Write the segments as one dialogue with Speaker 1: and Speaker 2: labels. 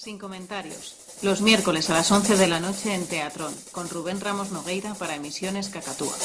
Speaker 1: Sin comentarios. Los miércoles a las 11 de la noche en Teatrón, con Rubén Ramos Nogueira para Emisiones Cacatúa.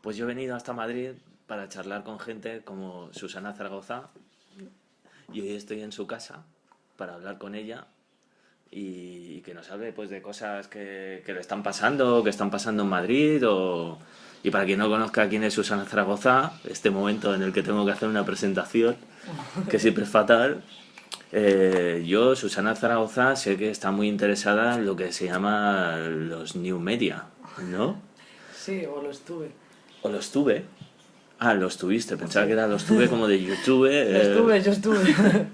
Speaker 2: Pues yo he venido hasta Madrid para charlar con gente como Susana Zaragoza y hoy estoy en su casa para hablar con ella y que nos hable pues de cosas que le están pasando, que están pasando en Madrid y para quien no conozca quién es Susana Zaragoza, este momento en el que tengo que hacer una presentación que siempre es fatal. Yo, Susana Zaragoza, sé que está muy interesada en lo que se llama los new media, ¿no?
Speaker 3: Sí, o lo estuve.
Speaker 2: ¿O los tuve? Ah, los tuviste, pensaba que era los tuve como de YouTube.
Speaker 3: Yo estuve.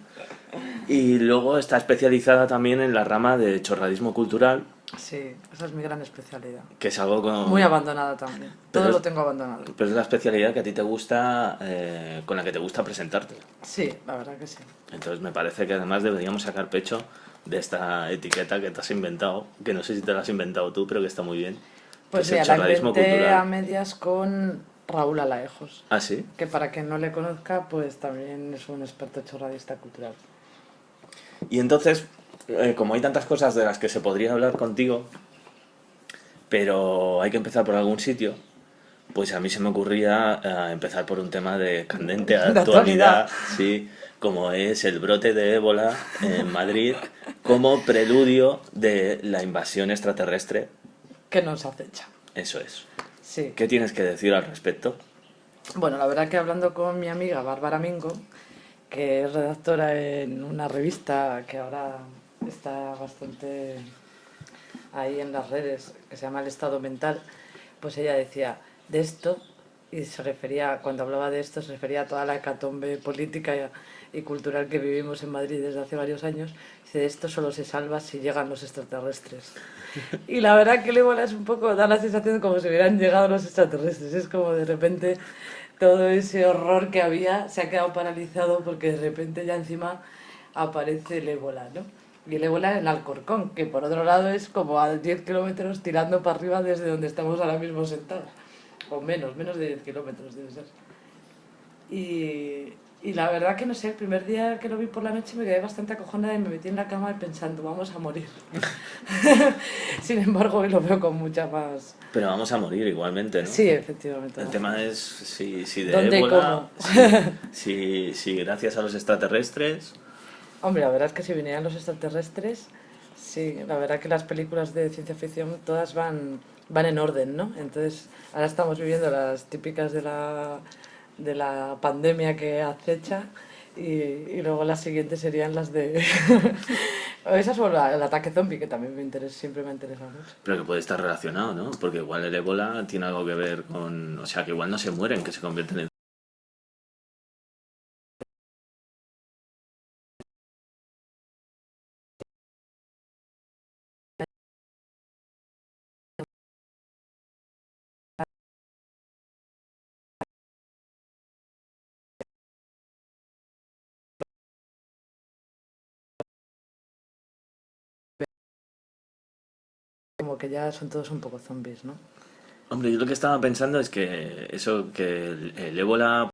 Speaker 2: Y luego está especializada también en la rama de chorradismo cultural,
Speaker 3: Sí, esa es mi gran especialidad.
Speaker 2: que es algo con...
Speaker 3: Muy abandonada también.
Speaker 2: Pero
Speaker 3: Todo
Speaker 2: es-
Speaker 3: lo tengo abandonado.
Speaker 2: Pero es la especialidad que a ti te gusta, con la que te gusta presentarte.
Speaker 3: Sí, la verdad que sí.
Speaker 2: Entonces me parece que además deberíamos sacar pecho de esta etiqueta que te has inventado, que no sé si te la has inventado tú, pero que está muy bien.
Speaker 3: Pues
Speaker 2: que es
Speaker 3: mira,
Speaker 2: el
Speaker 3: la
Speaker 2: chorradismo
Speaker 3: inventé
Speaker 2: cultural.
Speaker 3: a medias con Raúl Alaejos,
Speaker 2: Ah, sí.
Speaker 3: que para quien no le conozca, pues también es un experto chorradista cultural.
Speaker 2: Y entonces, como hay tantas cosas de las que se podría hablar contigo, pero hay que empezar por algún sitio, pues a mí se me ocurría empezar por un tema de candente
Speaker 3: De
Speaker 2: actualidad,
Speaker 3: actualidad.
Speaker 2: sí, como es el brote de ébola en Madrid, como preludio de la invasión extraterrestre.
Speaker 3: Que nos acecha.
Speaker 2: Eso es.
Speaker 3: Sí.
Speaker 2: ¿Qué tienes que decir al respecto?
Speaker 3: Bueno, la verdad que hablando con mi amiga Bárbara Mingo, que es redactora en una revista que ahora está bastante ahí en las redes, que se llama El Estado Mental, pues ella decía de esto, y se refería, cuando hablaba de esto, se refería a toda la hecatombe política y cultural que vivimos en Madrid desde hace varios años. Dice, de esto solo se salva si llegan los extraterrestres. Y la verdad que el ébola es un poco, da la sensación como si hubieran llegado los extraterrestres. Es como de repente todo ese horror que había se ha quedado paralizado porque de repente ya encima aparece el ébola, ¿no? Y el ébola en Alcorcón, que por otro lado es como a 10 kilómetros tirando para arriba desde donde estamos ahora mismo sentados. O menos de 10 kilómetros debe ser. Y la verdad que no sé, el primer día que lo vi por la noche me quedé bastante acojonada y me metí en la cama pensando, vamos a morir. Sin embargo, hoy lo veo con mucha más...
Speaker 2: Pero vamos a morir igualmente, ¿no?
Speaker 3: Sí, efectivamente.
Speaker 2: El tema es si de
Speaker 3: ¿Dónde y
Speaker 2: ébola,
Speaker 3: cómo?
Speaker 2: si gracias a los extraterrestres.
Speaker 3: Hombre, la verdad es que si vinieran los extraterrestres, sí, la verdad que las películas de ciencia ficción todas van en orden, ¿no? Entonces, ahora estamos viviendo las típicas de la pandemia que acecha y luego las siguientes serían las de... Esas o el ataque zombie, que también siempre me ha interesado mucho.
Speaker 2: Pero que puede estar relacionado, ¿no? Porque igual el ébola tiene algo que ver con... O sea, que igual no se mueren, que se convierten en
Speaker 3: como que ya son todos un poco zombies, ¿no?
Speaker 2: Hombre, yo lo que estaba pensando es que eso, que el ébola,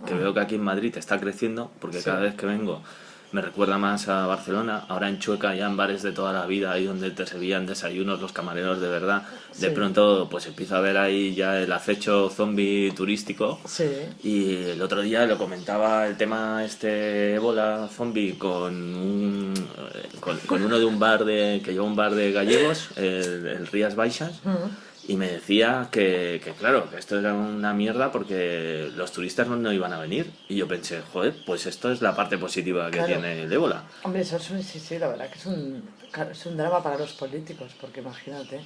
Speaker 2: que veo que aquí en Madrid está creciendo, porque
Speaker 3: Sí.
Speaker 2: cada vez que vengo me recuerda más a Barcelona. Ahora en Chueca, ya en bares de toda la vida, ahí donde te servían desayunos los camareros de verdad, de
Speaker 3: Sí.
Speaker 2: pronto pues empieza a ver ahí ya el acecho zombie turístico.
Speaker 3: Sí.
Speaker 2: Y el otro día lo comentaba el tema este ébola zombie con uno de un bar que lleva un bar de gallegos, el Rías Baixas, y me decía que claro, que esto era una mierda porque los turistas no iban a venir. Y yo pensé, joder, pues esto es la parte positiva que
Speaker 3: Claro.
Speaker 2: tiene el ébola.
Speaker 3: Hombre, eso es un, sí, la verdad que es un drama para los políticos, porque imagínate,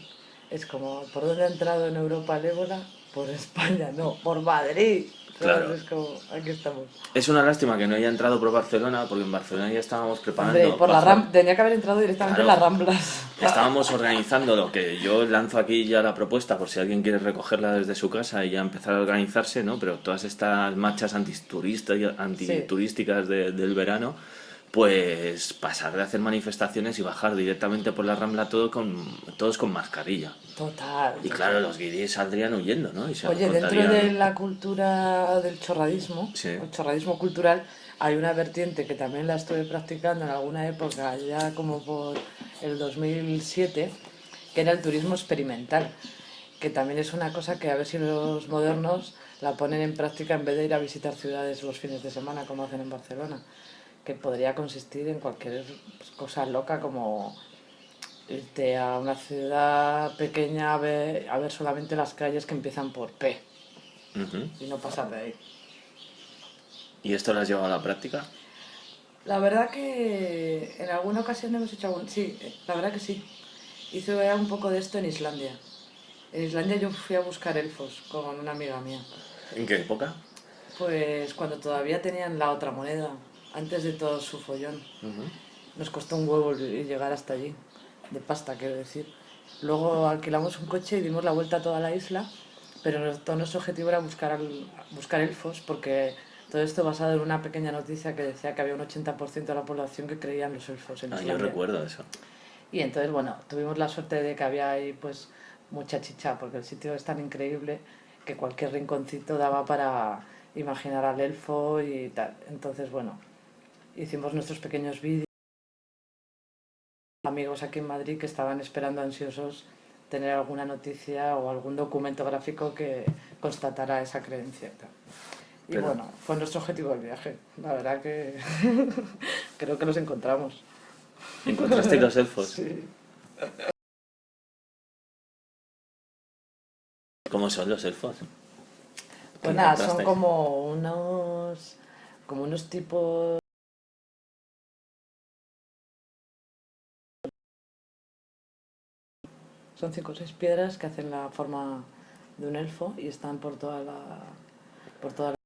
Speaker 3: es como, ¿por dónde ha entrado en Europa el ébola? Por España, no, por Madrid. ¿Sabes?
Speaker 2: Claro.
Speaker 3: Es como, aquí estamos.
Speaker 2: Es una lástima que no haya entrado por Barcelona, porque en Barcelona ya estábamos preparando.
Speaker 3: Hombre, por la
Speaker 2: bajo-
Speaker 3: tenía que haber entrado directamente en
Speaker 2: Claro.
Speaker 3: las Ramblas.
Speaker 2: Estábamos organizando lo que yo lanzo aquí ya la propuesta por si alguien quiere recogerla desde su casa y ya empezar a organizarse, ¿no? Pero todas estas marchas antiturísticas del verano, pues pasar de hacer manifestaciones y bajar directamente por la Rambla todos con mascarilla.
Speaker 3: Total.
Speaker 2: Y claro, los guiris saldrían huyendo, ¿no? Y se
Speaker 3: Oye, dentro
Speaker 2: contarían.
Speaker 3: de la cultura del chorradismo,
Speaker 2: Sí.
Speaker 3: el chorradismo cultural, hay una vertiente que también la estuve practicando en alguna época, ya como por el 2007, que era el turismo experimental, que también es una cosa que a ver si los modernos la ponen en práctica en vez de ir a visitar ciudades los fines de semana como hacen en Barcelona, que podría consistir en cualquier cosa loca como irte a una ciudad pequeña a ver solamente las calles que empiezan por P
Speaker 2: Ujú.
Speaker 3: y no pasar de ahí.
Speaker 2: ¿Y esto lo has llevado a la práctica?
Speaker 3: La verdad que en alguna ocasión hemos hecho algún... Sí, la verdad que sí. Hice un poco de esto en Islandia. En Islandia yo fui a buscar elfos con una amiga mía.
Speaker 2: ¿En qué época?
Speaker 3: Pues cuando todavía tenían la otra moneda, antes de todo su follón. Nos costó un huevo llegar hasta allí, de pasta quiero decir. Luego alquilamos un coche y dimos la vuelta a toda la isla, pero todo nuestro objetivo era buscar elfos, porque todo esto basado en una pequeña noticia que decía que había un 80% de la población que creía en los elfos en
Speaker 2: Ah, yo
Speaker 3: Islandia.
Speaker 2: recuerdo eso.
Speaker 3: Y entonces, bueno, tuvimos la suerte de que había ahí pues mucha chicha, porque el sitio es tan increíble que cualquier rinconcito daba para imaginar al elfo y tal. Entonces, bueno, hicimos nuestros pequeños vídeos. Amigos aquí en Madrid que estaban esperando ansiosos tener alguna noticia o algún documento gráfico que constatara esa creencia. Y
Speaker 2: Pero-
Speaker 3: bueno, fue nuestro objetivo del viaje. La verdad que creo que los encontramos.
Speaker 2: ¿Encontrasteis los elfos?
Speaker 3: Sí.
Speaker 2: ¿Cómo son los elfos?
Speaker 3: Pues
Speaker 2: ¿Qué
Speaker 3: nada, son
Speaker 2: encontrasteis?
Speaker 3: como unos tipos... Son 5 o 6 piedras que hacen la forma de un elfo y están por toda la... Por toda la...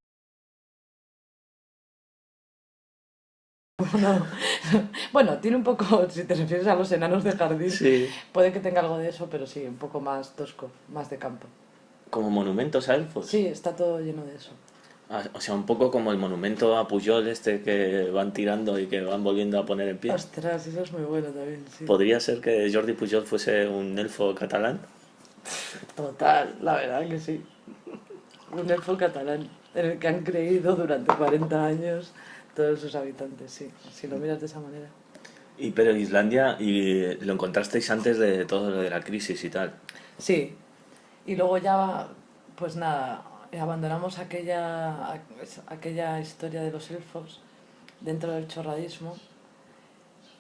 Speaker 3: No. Bueno, tiene un poco, si te refieres a los enanos de jardín,
Speaker 2: Sí.
Speaker 3: puede que tenga algo de eso, pero sí, un poco más tosco, más de campo.
Speaker 2: ¿Como monumentos a elfos?
Speaker 3: Sí, está todo lleno de eso.
Speaker 2: Ah, o sea, un poco como el monumento a Pujol este que van tirando y que van volviendo a poner en pie.
Speaker 3: Ostras, eso es muy bueno también, sí.
Speaker 2: ¿Podría ser que Jordi Pujol fuese un elfo catalán?
Speaker 3: Total, la verdad que sí. Un elfo catalán en el que han creído durante 40 años todos sus habitantes, sí. Si lo miras de esa manera.
Speaker 2: Pero Islandia, y lo encontrasteis antes de todo lo de la crisis y tal.
Speaker 3: Sí. Y luego ya, pues nada, abandonamos aquella historia de los elfos dentro del chorradismo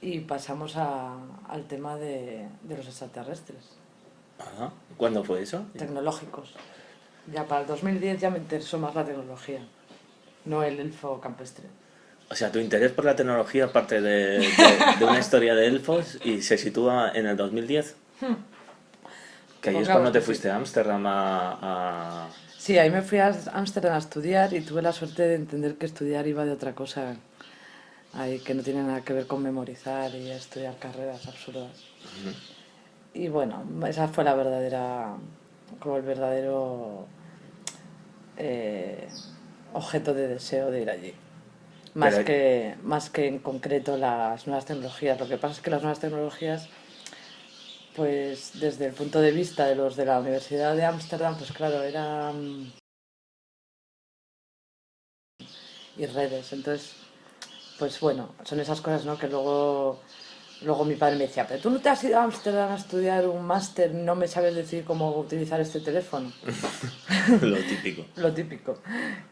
Speaker 3: y pasamos al tema de los extraterrestres,
Speaker 2: Ajá. ¿Cuándo fue eso?
Speaker 3: tecnológicos. Ya para el 2010 ya me interesó más la tecnología, no el elfo campestre.
Speaker 2: O sea, tu interés por la tecnología parte de una historia de elfos y se sitúa en el 2010. Que ahí es
Speaker 3: Pongamos
Speaker 2: cuando te
Speaker 3: que sí.
Speaker 2: fuiste a Ámsterdam a...
Speaker 3: Sí, ahí me fui a Ámsterdam a estudiar y tuve la suerte de entender que estudiar iba de otra cosa, ahí que no tiene nada que ver con memorizar y estudiar carreras absurdas. Y bueno, esa fue la verdadera, como el verdadero objeto de deseo de ir allí.
Speaker 2: Pero,
Speaker 3: más que en concreto las nuevas tecnologías. Lo que pasa es que las nuevas tecnologías, pues desde el punto de vista de los de la Universidad de Ámsterdam, pues claro, eran y redes. Entonces, pues bueno, son esas cosas, ¿no? Que luego mi padre me decía, pero tú no te has ido a Ámsterdam a estudiar un máster, no me sabes decir cómo utilizar este teléfono.
Speaker 2: lo típico.
Speaker 3: Lo típico.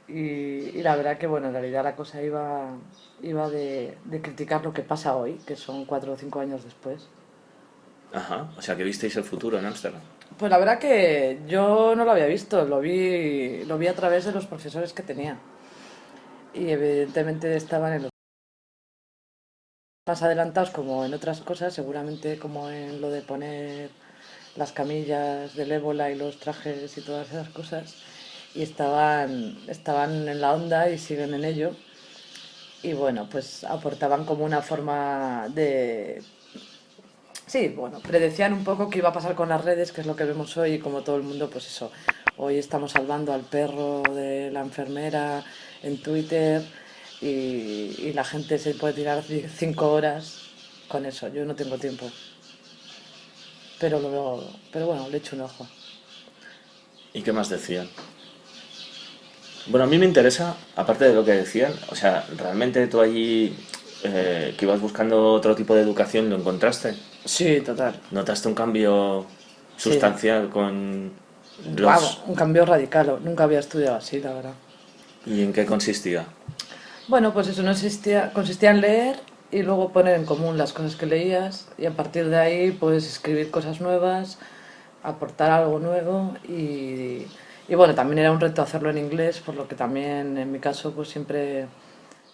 Speaker 3: Y la verdad que, bueno, en realidad la cosa iba de criticar lo que pasa hoy, que son 4 o 5 años después.
Speaker 2: Ajá, o sea que visteis el futuro en Ámsterdam.
Speaker 3: Pues la verdad que yo no lo había visto, lo vi a través de los profesores que tenía. Y evidentemente estaban en los más adelantados como en otras cosas, seguramente como en lo de poner las camillas del ébola y los trajes y todas esas cosas. Y estaban en la onda y siguen en ello. Y bueno, pues aportaban como una forma de... Sí, bueno, predecían un poco qué iba a pasar con las redes, que es lo que vemos hoy, y como todo el mundo, pues eso, hoy estamos salvando al perro de la enfermera en Twitter y la gente se puede tirar 5 horas con eso. Yo no tengo tiempo, pero bueno, le echo un ojo.
Speaker 2: ¿Y qué más decían? Bueno, a mí me interesa, aparte de lo que decían, o sea, ¿realmente tú allí que ibas buscando otro tipo de educación lo encontraste?
Speaker 3: Sí, total.
Speaker 2: ¿Notaste un cambio
Speaker 3: Sí,
Speaker 2: sustancial con
Speaker 3: vamos,
Speaker 2: los...
Speaker 3: un cambio radical. Nunca había estudiado así, la verdad.
Speaker 2: ¿Y en qué consistía?
Speaker 3: Bueno, pues eso no consistía en leer y luego poner en común las cosas que leías y a partir de ahí pues escribir cosas nuevas, aportar algo nuevo y bueno, también era un reto hacerlo en inglés, por lo que también en mi caso pues siempre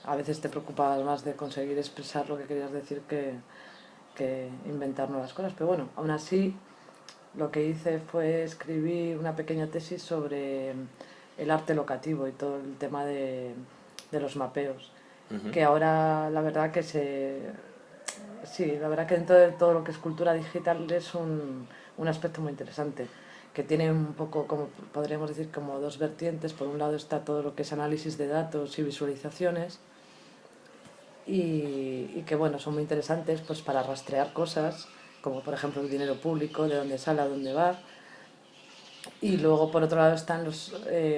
Speaker 3: a veces te preocupabas más de conseguir expresar lo que querías decir que inventar nuevas cosas, pero bueno, aún así lo que hice fue escribir una pequeña tesis sobre el arte locativo y todo el tema de los mapeos.
Speaker 2: Ujú.
Speaker 3: Que ahora la verdad que sí, la verdad que dentro de todo lo que es cultura digital es un aspecto muy interesante, que tiene un poco, como podríamos decir, como dos vertientes. Por un lado está todo lo que es análisis de datos y visualizaciones, y que bueno, son muy interesantes pues para rastrear cosas, como por ejemplo el dinero público, de dónde sale, a dónde va. Y luego por otro lado están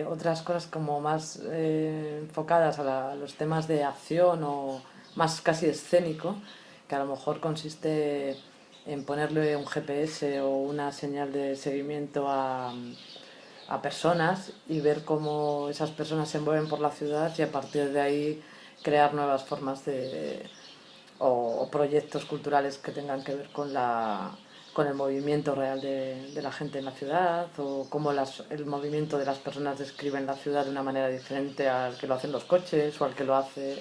Speaker 3: otras cosas como más enfocadas a los temas de acción o más casi escénico, que a lo mejor consiste en ponerle un GPS o una señal de seguimiento a personas y ver cómo esas personas se mueven por la ciudad y a partir de ahí crear nuevas formas o proyectos culturales que tengan que ver con el movimiento real de la gente en la ciudad o cómo el movimiento de las personas describen la ciudad de una manera diferente al que lo hacen los coches o al que lo hace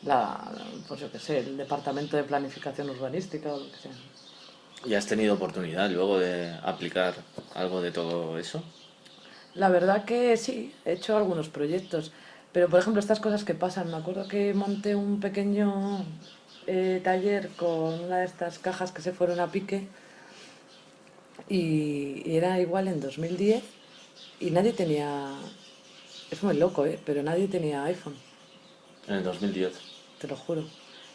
Speaker 3: la, pues yo qué sé, el departamento de planificación urbanística o lo que sea.
Speaker 2: ¿Y has tenido oportunidad luego de aplicar algo de todo eso?
Speaker 3: La verdad que sí, he hecho algunos proyectos, pero por ejemplo estas cosas que pasan, me acuerdo que monté un pequeño taller con una de estas cajas que se fueron a pique y era igual en 2010 y nadie tenía, es muy loco, pero nadie tenía iPhone,
Speaker 2: En el 2010.
Speaker 3: te lo juro.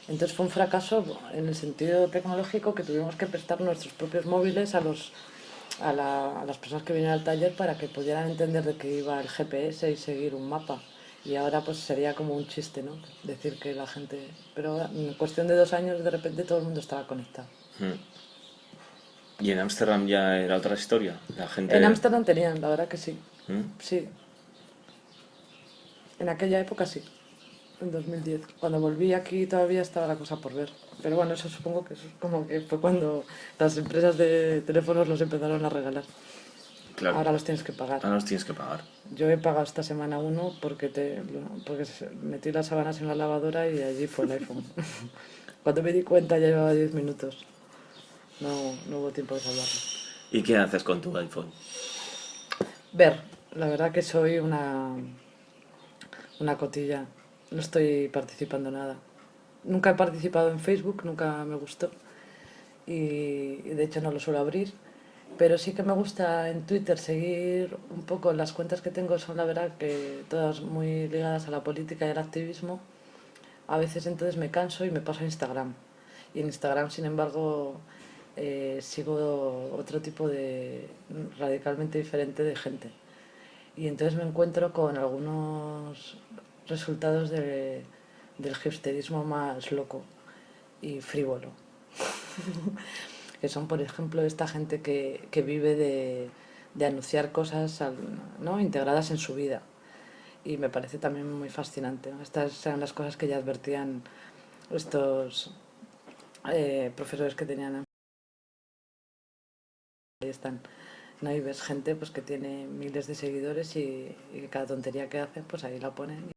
Speaker 3: Entonces fue un fracaso en el sentido tecnológico que tuvimos que prestar nuestros propios móviles a las personas que vinieron al taller para que pudieran entender de qué iba el GPS y seguir un mapa. Y ahora pues sería como un chiste, ¿no? Decir que la gente... Pero en cuestión de 2 años de repente todo el mundo estaba conectado.
Speaker 2: Mm. ¿Y en Ámsterdam ya era otra historia? La
Speaker 3: En
Speaker 2: gente...
Speaker 3: Ámsterdam tenían, la verdad que sí.
Speaker 2: ¿Mm?
Speaker 3: Sí, en aquella época sí, en 2010. Cuando volví aquí todavía estaba la cosa por ver. Pero bueno, eso supongo que eso es como que fue cuando las empresas de teléfonos los empezaron a regalar.
Speaker 2: Claro,
Speaker 3: Ahora los tienes que pagar.
Speaker 2: ahora los tienes que pagar.
Speaker 3: Yo he pagado esta semana uno porque metí las sábanas en la lavadora y allí fue el iPhone. Cuando me di cuenta ya llevaba 10 minutos. No hubo tiempo de salvarlo.
Speaker 2: ¿Y qué haces con tu iPhone?
Speaker 3: Ver, la verdad que soy una cotilla. No estoy participando en nada. Nunca he participado en Facebook, nunca me gustó. Y de hecho no lo suelo abrir. Pero sí que me gusta en Twitter seguir un poco las cuentas que tengo, son la verdad que todas muy ligadas a la política y al activismo. A veces entonces me canso y me paso a Instagram. Y en Instagram, sin embargo, sigo otro tipo de radicalmente diferente de gente. Y entonces me encuentro con algunos resultados del hipsterismo más loco y frívolo. Que son, por ejemplo, esta gente que vive de anunciar cosas, ¿no?, integradas en su vida. Y me parece también muy fascinante, ¿no? Estas eran las cosas que ya advertían estos profesores que tenían. Ahí están, ¿no? Y ves gente pues que tiene miles de seguidores y cada tontería que hace, pues ahí la ponen.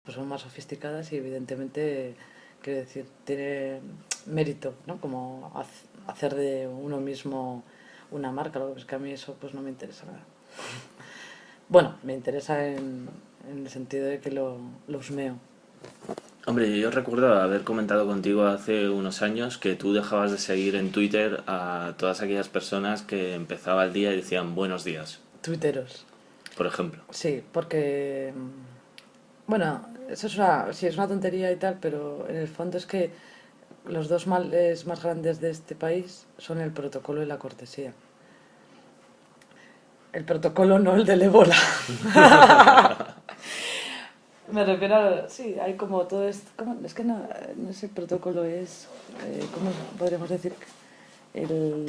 Speaker 3: Pues son más sofisticadas y evidentemente, quiero decir, tiene mérito, ¿no? Como hacer de uno mismo una marca. Lo que es que a mí eso pues no me interesa nada. Bueno, me interesa en el sentido de que lo husmeo.
Speaker 2: Hombre, yo recuerdo haber comentado contigo hace unos años que tú dejabas de seguir en Twitter a todas aquellas personas que empezaba el día y decían buenos días,
Speaker 3: Twitteros.
Speaker 2: por ejemplo.
Speaker 3: Sí, porque bueno, eso sí, es una tontería y tal, pero en el fondo es que los dos males más grandes de este país son el protocolo y la cortesía. El protocolo, no el del ébola. Me refiero a... Sí, hay como todo esto... Es que no es el protocolo, es... ¿cómo podríamos decir? El...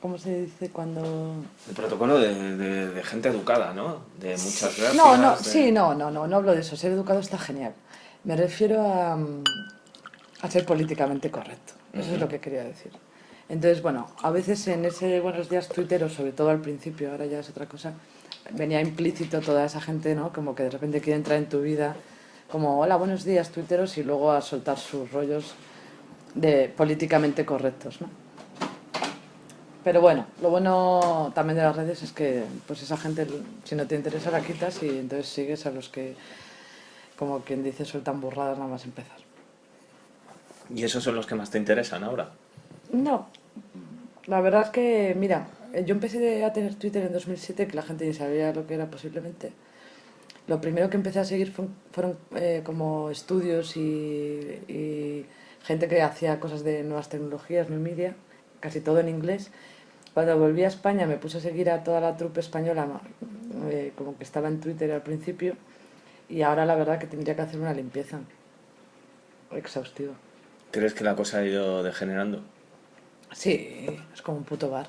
Speaker 3: ¿Cómo se dice cuando...?
Speaker 2: El protocolo de gente educada, ¿no? De muchas gracias.
Speaker 3: No, sí, no hablo de eso. Ser educado está genial. Me refiero a ser políticamente correcto. Eso es lo que quería decir. Entonces, bueno, a veces en ese buenos días tuitero, sobre todo al principio, ahora ya es otra cosa, venía implícito toda esa gente, ¿no? Como que de repente quiere entrar en tu vida, como hola, buenos días tuiteros, y luego a soltar sus rollos de políticamente correctos, ¿no? Pero bueno, lo bueno también de las redes es que pues esa gente, si no te interesa, la quitas y entonces sigues a los que, como quien dice, sueltan burradas nada más empezar.
Speaker 2: ¿Y esos son los que más te interesan ahora?
Speaker 3: No, la verdad es que, mira, yo empecé a tener Twitter en 2007, que la gente ni sabía lo que era posiblemente. Lo primero que empecé a seguir fueron como estudios y gente que hacía cosas de nuevas tecnologías, new media, casi todo en inglés. Cuando volví a España me puse a seguir a toda la trupe española, como que estaba en Twitter al principio, y ahora la verdad que tendría que hacer una limpieza exhaustiva.
Speaker 2: ¿Crees que la cosa ha ido degenerando?
Speaker 3: Sí, es como un puto bar.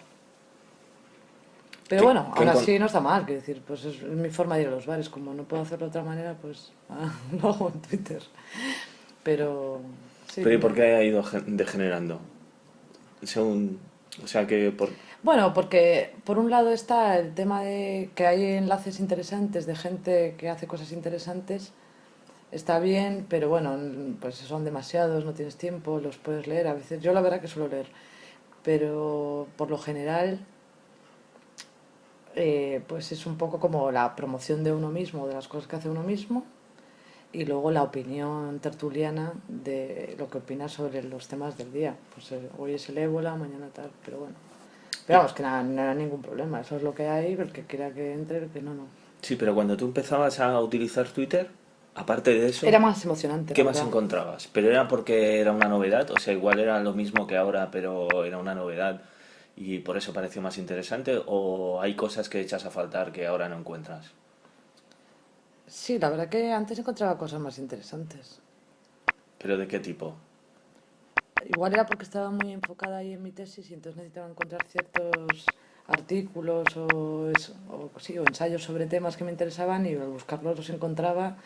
Speaker 3: Pero bueno, aún así no está mal, quiero decir, pues es mi forma de ir a los bares, como no puedo hacerlo de otra manera, pues lo hago en Twitter. Pero sí.
Speaker 2: ¿Pero y por qué ha ido degenerando? Según... O sea que por...
Speaker 3: Bueno, porque por un lado está el tema de que hay enlaces interesantes de gente que hace cosas interesantes, está bien, pero bueno, pues son demasiados, no tienes tiempo, los puedes leer a veces. Yo la verdad que suelo leer, pero por lo general pues es un poco como la promoción de uno mismo, de las cosas que hace uno mismo, y luego la opinión tertuliana de lo que opinas sobre los temas del día. Pues hoy es el ébola, mañana tal, pero bueno. Pero vamos, que no era ningún problema, eso es lo que hay, el que quiera que entre, el que no, no.
Speaker 2: Sí, pero cuando tú empezabas a utilizar Twitter, aparte de eso...
Speaker 3: Era más emocionante.
Speaker 2: ¿Qué más encontrabas? ¿Pero era porque era una novedad? O sea, igual era lo mismo que ahora, pero era una novedad y por eso pareció más interesante, ¿o hay cosas que echas a faltar que ahora no encuentras?
Speaker 3: Sí, la verdad que antes encontraba cosas más interesantes.
Speaker 2: ¿Pero de qué tipo?
Speaker 3: Igual era porque estaba muy enfocada ahí en mi tesis y entonces necesitaba encontrar ciertos artículos o ensayos sobre temas que me interesaban, y al buscarlos los encontraba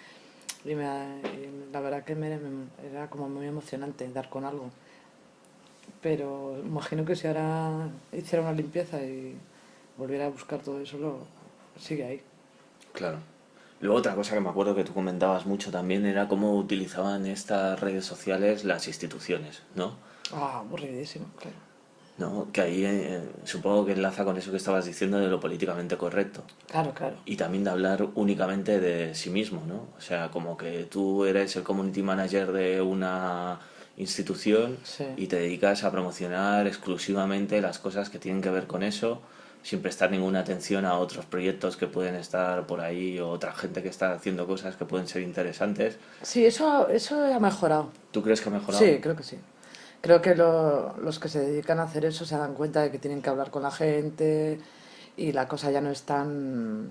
Speaker 3: y la verdad que era como muy emocionante dar con algo. Pero imagino que si ahora hiciera una limpieza y volviera a buscar todo eso, sigue ahí.
Speaker 2: Claro. Luego otra cosa que me acuerdo que tú comentabas mucho también era cómo utilizaban estas redes sociales las instituciones, ¿no?
Speaker 3: Ah, aburridísimo, claro.
Speaker 2: ¿no? Que ahí supongo que enlaza con eso que estabas diciendo de lo políticamente correcto.
Speaker 3: Claro, claro.
Speaker 2: Y también de hablar únicamente de sí mismo, ¿no? O sea, como que tú eres el community manager de una institución
Speaker 3: Sí.
Speaker 2: y te dedicas a promocionar exclusivamente las cosas que tienen que ver con eso, sin prestar ninguna atención a otros proyectos que pueden estar por ahí o otra gente que está haciendo cosas que pueden ser interesantes.
Speaker 3: Sí, eso ha mejorado.
Speaker 2: ¿Tú crees que ha mejorado?
Speaker 3: Sí, creo que sí. Creo que los que se dedican a hacer eso se dan cuenta de que tienen que hablar con la gente y la cosa ya no es tan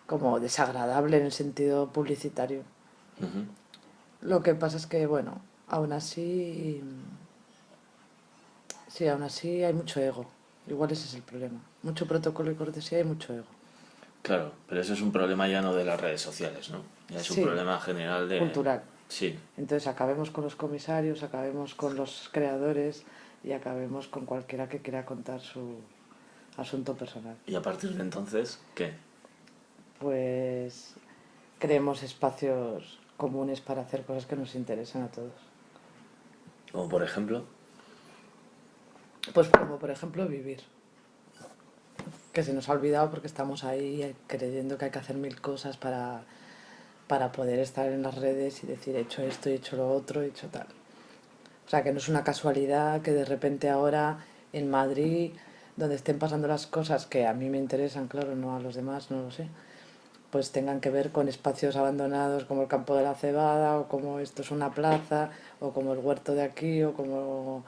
Speaker 3: como desagradable en el sentido publicitario.
Speaker 2: Ujú.
Speaker 3: Lo que pasa es que, bueno, aún así, sí, aún así hay mucho ego. Igual ese es el problema. Mucho protocolo y cortesía y mucho ego.
Speaker 2: Claro, pero eso es un problema ya no de las redes sociales, ¿no? Ya es un
Speaker 3: Sí,
Speaker 2: problema general de...
Speaker 3: cultural.
Speaker 2: Sí.
Speaker 3: Entonces acabemos con los comisarios, acabemos con los creadores y acabemos con cualquiera que quiera contar su asunto personal.
Speaker 2: Y a partir de entonces, ¿qué?
Speaker 3: Pues creemos espacios comunes para hacer cosas que nos interesan a todos.
Speaker 2: Como por ejemplo...
Speaker 3: Pues como por ejemplo vivir, que se nos ha olvidado porque estamos ahí creyendo que hay que hacer mil cosas para poder estar en las redes y decir he hecho esto, he hecho lo otro, he hecho tal. O sea, que no es una casualidad que de repente ahora en Madrid, donde estén pasando las cosas que a mí me interesan, claro, no a los demás, no lo sé, pues tengan que ver con espacios abandonados como el campo de la cebada o como esto es una plaza o como el huerto de aquí o como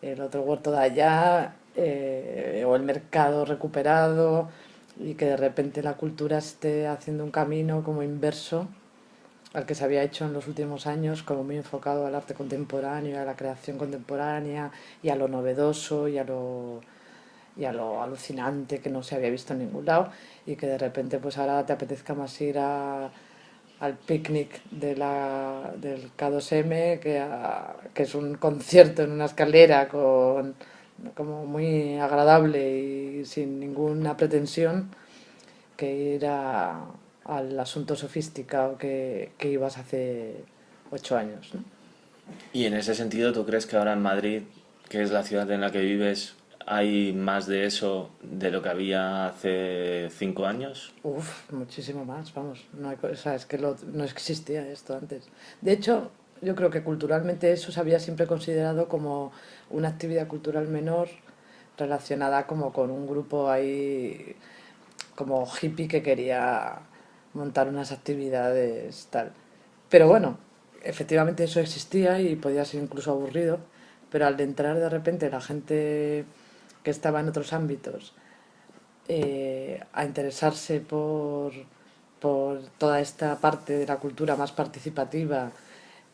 Speaker 3: el otro huerto de allá o el mercado recuperado y que de repente la cultura esté haciendo un camino como inverso al que se había hecho en los últimos años, como muy enfocado al arte contemporáneo, a la creación contemporánea y a lo novedoso y a lo alucinante que no se había visto en ningún lado y que de repente pues ahora te apetezca más ir al picnic del K2M que es un concierto en una escalera como muy agradable y sin ninguna pretensión que ir al asunto sofisticado que ibas hace 8 años, ¿no?
Speaker 2: Y en ese sentido, ¿tú crees que ahora en Madrid, que es la ciudad en la que vives, hay más de eso de lo que había hace 5 años?
Speaker 3: Uf, muchísimo más, vamos. No hay, o sea, es que no existía esto antes. De hecho, yo creo que culturalmente eso se había siempre considerado como una actividad cultural menor relacionada como con un grupo ahí como hippie que quería montar unas actividades tal. Pero bueno, efectivamente eso existía y podía ser incluso aburrido, pero al entrar de repente la gente que estaba en otros ámbitos a interesarse por toda esta parte de la cultura más participativa,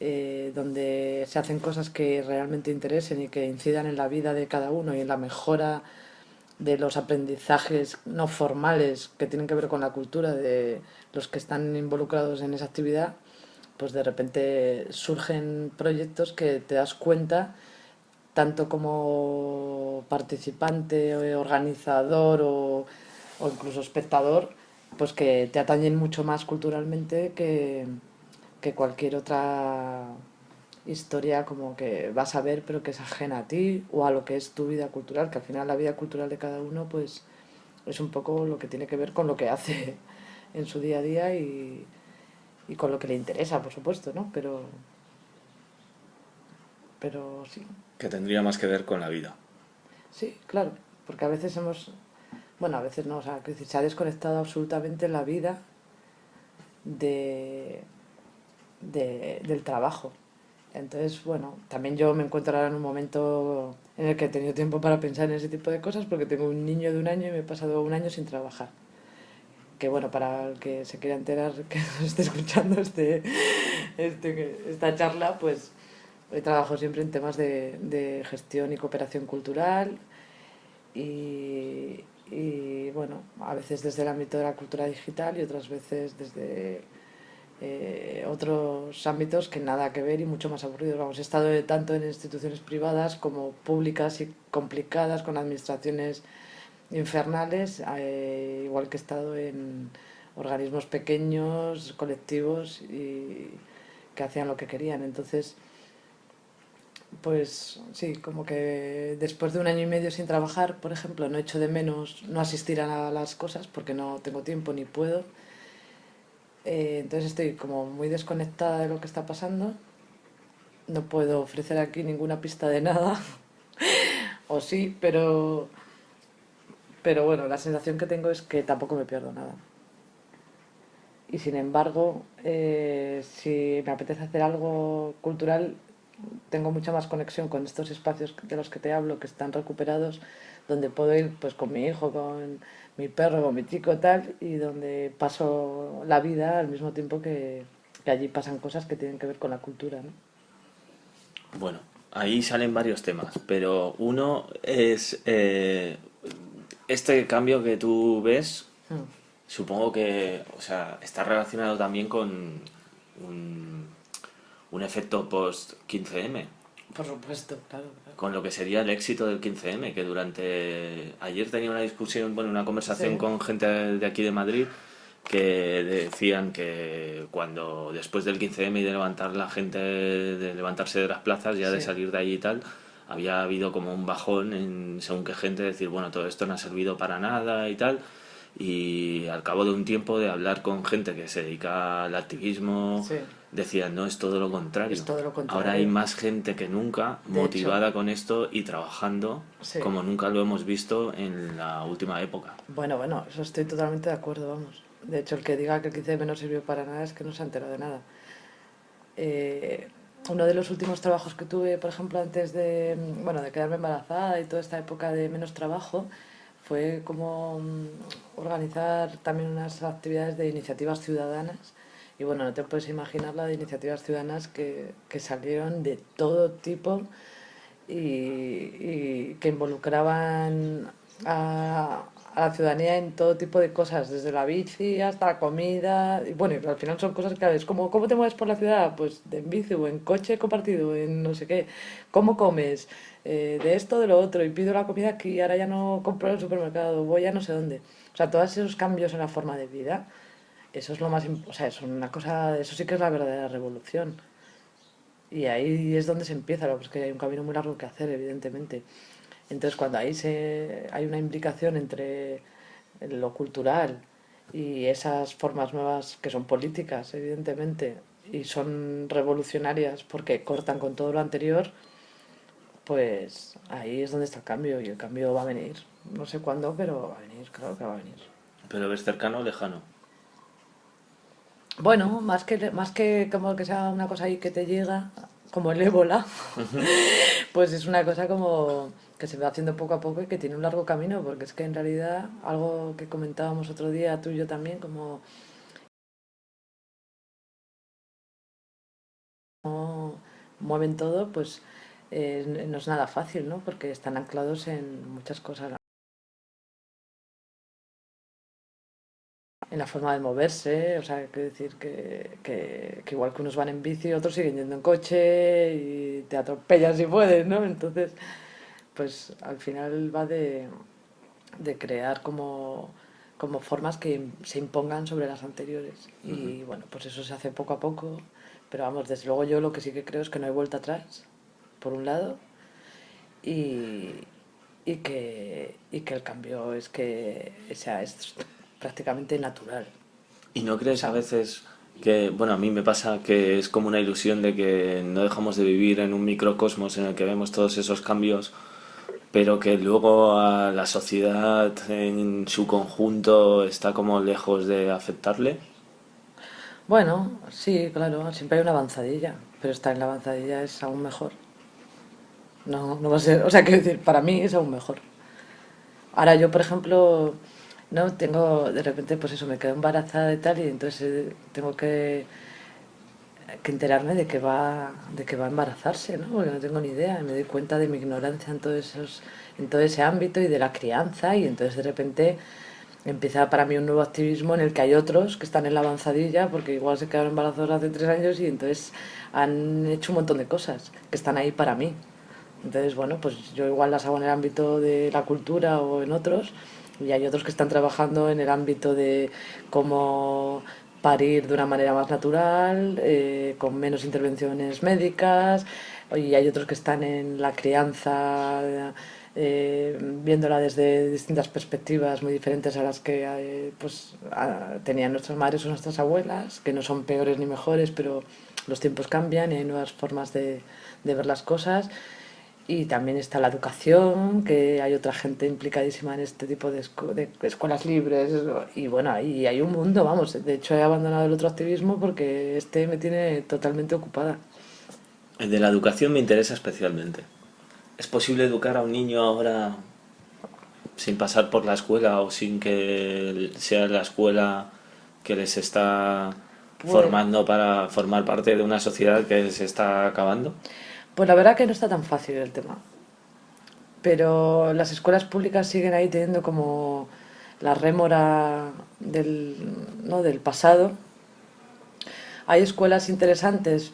Speaker 3: donde se hacen cosas que realmente interesen y que incidan en la vida de cada uno y en la mejora de los aprendizajes no formales que tienen que ver con la cultura de los que están involucrados en esa actividad, pues de repente surgen proyectos que te das cuenta, tanto como participante, organizador o incluso espectador, pues que te atañen mucho más culturalmente que cualquier otra historia como que vas a ver pero que es ajena a ti o a lo que es tu vida cultural, que al final la vida cultural de cada uno pues es un poco lo que tiene que ver con lo que hace en su día a día y con lo que le interesa, por supuesto, ¿no? Pero sí,
Speaker 2: Que tendría más que ver con la vida.
Speaker 3: sí, claro, porque a veces bueno, a veces no, o sea, que decir, se ha desconectado absolutamente la vida de, del trabajo. Entonces, bueno, también yo me encuentro ahora en un momento en el que he tenido tiempo para pensar en ese tipo de cosas porque tengo un niño de 1 año y me he pasado 1 año sin trabajar. Que bueno, para el que se quiera enterar, que nos esté escuchando esta charla, pues he trabajado siempre en temas de gestión y cooperación cultural y bueno, a veces desde el ámbito de la cultura digital y otras veces desde otros ámbitos que nada que ver y mucho más aburridos. Vamos, he estado tanto en instituciones privadas como públicas y complicadas, con administraciones infernales, igual que he estado en organismos pequeños, colectivos y que hacían lo que querían. Entonces, pues sí, como que después de 1 año y medio sin trabajar, por ejemplo, no echo de menos no asistir a las cosas porque no tengo tiempo ni puedo. Entonces estoy como muy desconectada de lo que está pasando. No puedo ofrecer aquí ninguna pista de nada, o sí, pero bueno, la sensación que tengo es que tampoco me pierdo nada. Y sin embargo, si me apetece hacer algo cultural, tengo mucha más conexión con estos espacios de los que te hablo, que están recuperados, donde puedo ir pues con mi hijo, con mi perro, con mi chico tal, y donde paso la vida al mismo tiempo que allí pasan cosas que tienen que ver con la cultura, ¿no?
Speaker 2: Bueno, ahí salen varios temas, pero uno es este cambio que tú ves,
Speaker 3: Mm.
Speaker 2: supongo que, o sea, está relacionado también con un, un efecto post 15M,
Speaker 3: Por supuesto, claro, claro.
Speaker 2: con lo que sería el éxito del 15M, que durante ayer tenía una discusión, bueno, una conversación
Speaker 3: Sí,
Speaker 2: con gente de aquí de Madrid que decían que cuando después del 15M y de levantar la gente, de levantarse de las plazas, ya de
Speaker 3: sí,
Speaker 2: salir de allí y tal, había habido como un bajón según qué gente decir, bueno, todo esto no ha servido para nada y tal. Y al cabo de un tiempo de hablar con gente que se dedica al activismo,
Speaker 3: sí.
Speaker 2: decían, no, es todo lo
Speaker 3: Es
Speaker 2: contrario.
Speaker 3: todo lo
Speaker 2: Ahora hay
Speaker 3: contrario.
Speaker 2: más gente que nunca
Speaker 3: De hecho,
Speaker 2: motivada con esto y trabajando
Speaker 3: sí.
Speaker 2: como nunca lo hemos visto en la última época.
Speaker 3: Bueno, eso estoy totalmente de acuerdo, vamos. De hecho, el que diga que el 15M no sirvió para nada es que no se ha enterado de nada. Eh, Uno de los últimos trabajos que tuve, por ejemplo, antes de, bueno, de quedarme embarazada y toda esta época de menos trabajo, fue como organizar también unas actividades de iniciativas ciudadanas. Y bueno, no te puedes imaginar la de iniciativas ciudadanas que salieron de todo tipo y que involucraban a la ciudadanía en todo tipo de cosas, desde la bici hasta la comida. Y bueno, y al final son cosas claves, como ¿cómo te mueves por la ciudad? Pues en bici o en coche compartido, en no sé qué. ¿Cómo comes? De esto, de lo otro, y pido la comida aquí, ahora ya no compro en el supermercado, voy a no sé dónde. O sea, todos esos cambios en la forma de vida, eso es lo más, o sea, es una cosa, eso sí que es la verdadera revolución. Y ahí es donde se empieza, lo que es que hay un camino muy largo que hacer, evidentemente. Entonces, cuando hay una implicación entre lo cultural y esas formas nuevas que son políticas, evidentemente, y son revolucionarias porque cortan con todo lo anterior, pues ahí es donde está el cambio y el cambio va a venir. No sé cuándo, pero va a venir, claro que va a venir.
Speaker 2: Pero ves cercano o lejano.
Speaker 3: Bueno, más que como que sea una cosa ahí que te llega, como el ébola, pues es una cosa como que se va haciendo poco a poco y que tiene un largo camino, porque es que en realidad algo que comentábamos otro día tú y yo también, como cómo mueven todo, pues no es nada fácil, ¿no? Porque están anclados en muchas cosas, en la forma de moverse, o sea, quiero decir que igual que unos van en bici, otros siguen yendo en coche y te atropellan si puedes, ¿no? Entonces, pues al final va de crear como formas que se impongan sobre las anteriores. Y bueno, pues eso se hace poco a poco, pero vamos, desde luego yo lo que sí que creo es que no hay vuelta atrás, por un lado, y, y que el cambio es que, o sea, es prácticamente natural.
Speaker 2: ¿Y no
Speaker 3: O
Speaker 2: crees a
Speaker 3: sea,
Speaker 2: veces que, bueno, a mí me pasa que es como una ilusión de que no dejamos de vivir en un microcosmos en el que vemos todos esos cambios, pero que luego a la sociedad en su conjunto está como lejos de afectarle?
Speaker 3: bueno, sí, claro, siempre hay una avanzadilla, pero estar en la avanzadilla es aún mejor. No, no va a ser, o sea, quiero decir, para mí es aún mejor. Ahora yo, por ejemplo, no tengo, de repente, pues eso, me quedo embarazada y tal, y entonces tengo que enterarme de que va a embarazarse, ¿no? Porque no tengo ni idea, y me doy cuenta de mi ignorancia en todo ese ámbito y de la crianza, y entonces de repente empieza para mí un nuevo activismo en el que hay otros que están en la avanzadilla, porque igual se quedaron embarazados hace 3 años y entonces han hecho un montón de cosas que están ahí para mí. Entonces, bueno, pues yo igual las hago en el ámbito de la cultura o en otros, y hay otros que están trabajando en el ámbito de cómo parir de una manera más natural, con menos intervenciones médicas, y hay otros que están en la crianza, viéndola desde distintas perspectivas muy diferentes a las que tenían nuestras madres o nuestras abuelas, que no son peores ni mejores, pero los tiempos cambian y hay nuevas formas de ver las cosas. Y también está la educación, que hay otra gente implicadísima en este tipo de escuelas libres. Y bueno, ahí hay un mundo, vamos. De hecho, he abandonado el otro activismo porque este me tiene totalmente ocupada.
Speaker 2: El de la educación me interesa especialmente. ¿Es posible educar a un niño ahora sin pasar por la escuela o sin que sea la escuela que les está formando para formar parte de una sociedad que se está acabando?
Speaker 3: Pues la verdad que no está tan fácil el tema. Pero las escuelas públicas siguen ahí teniendo como la rémora del pasado. Hay escuelas interesantes,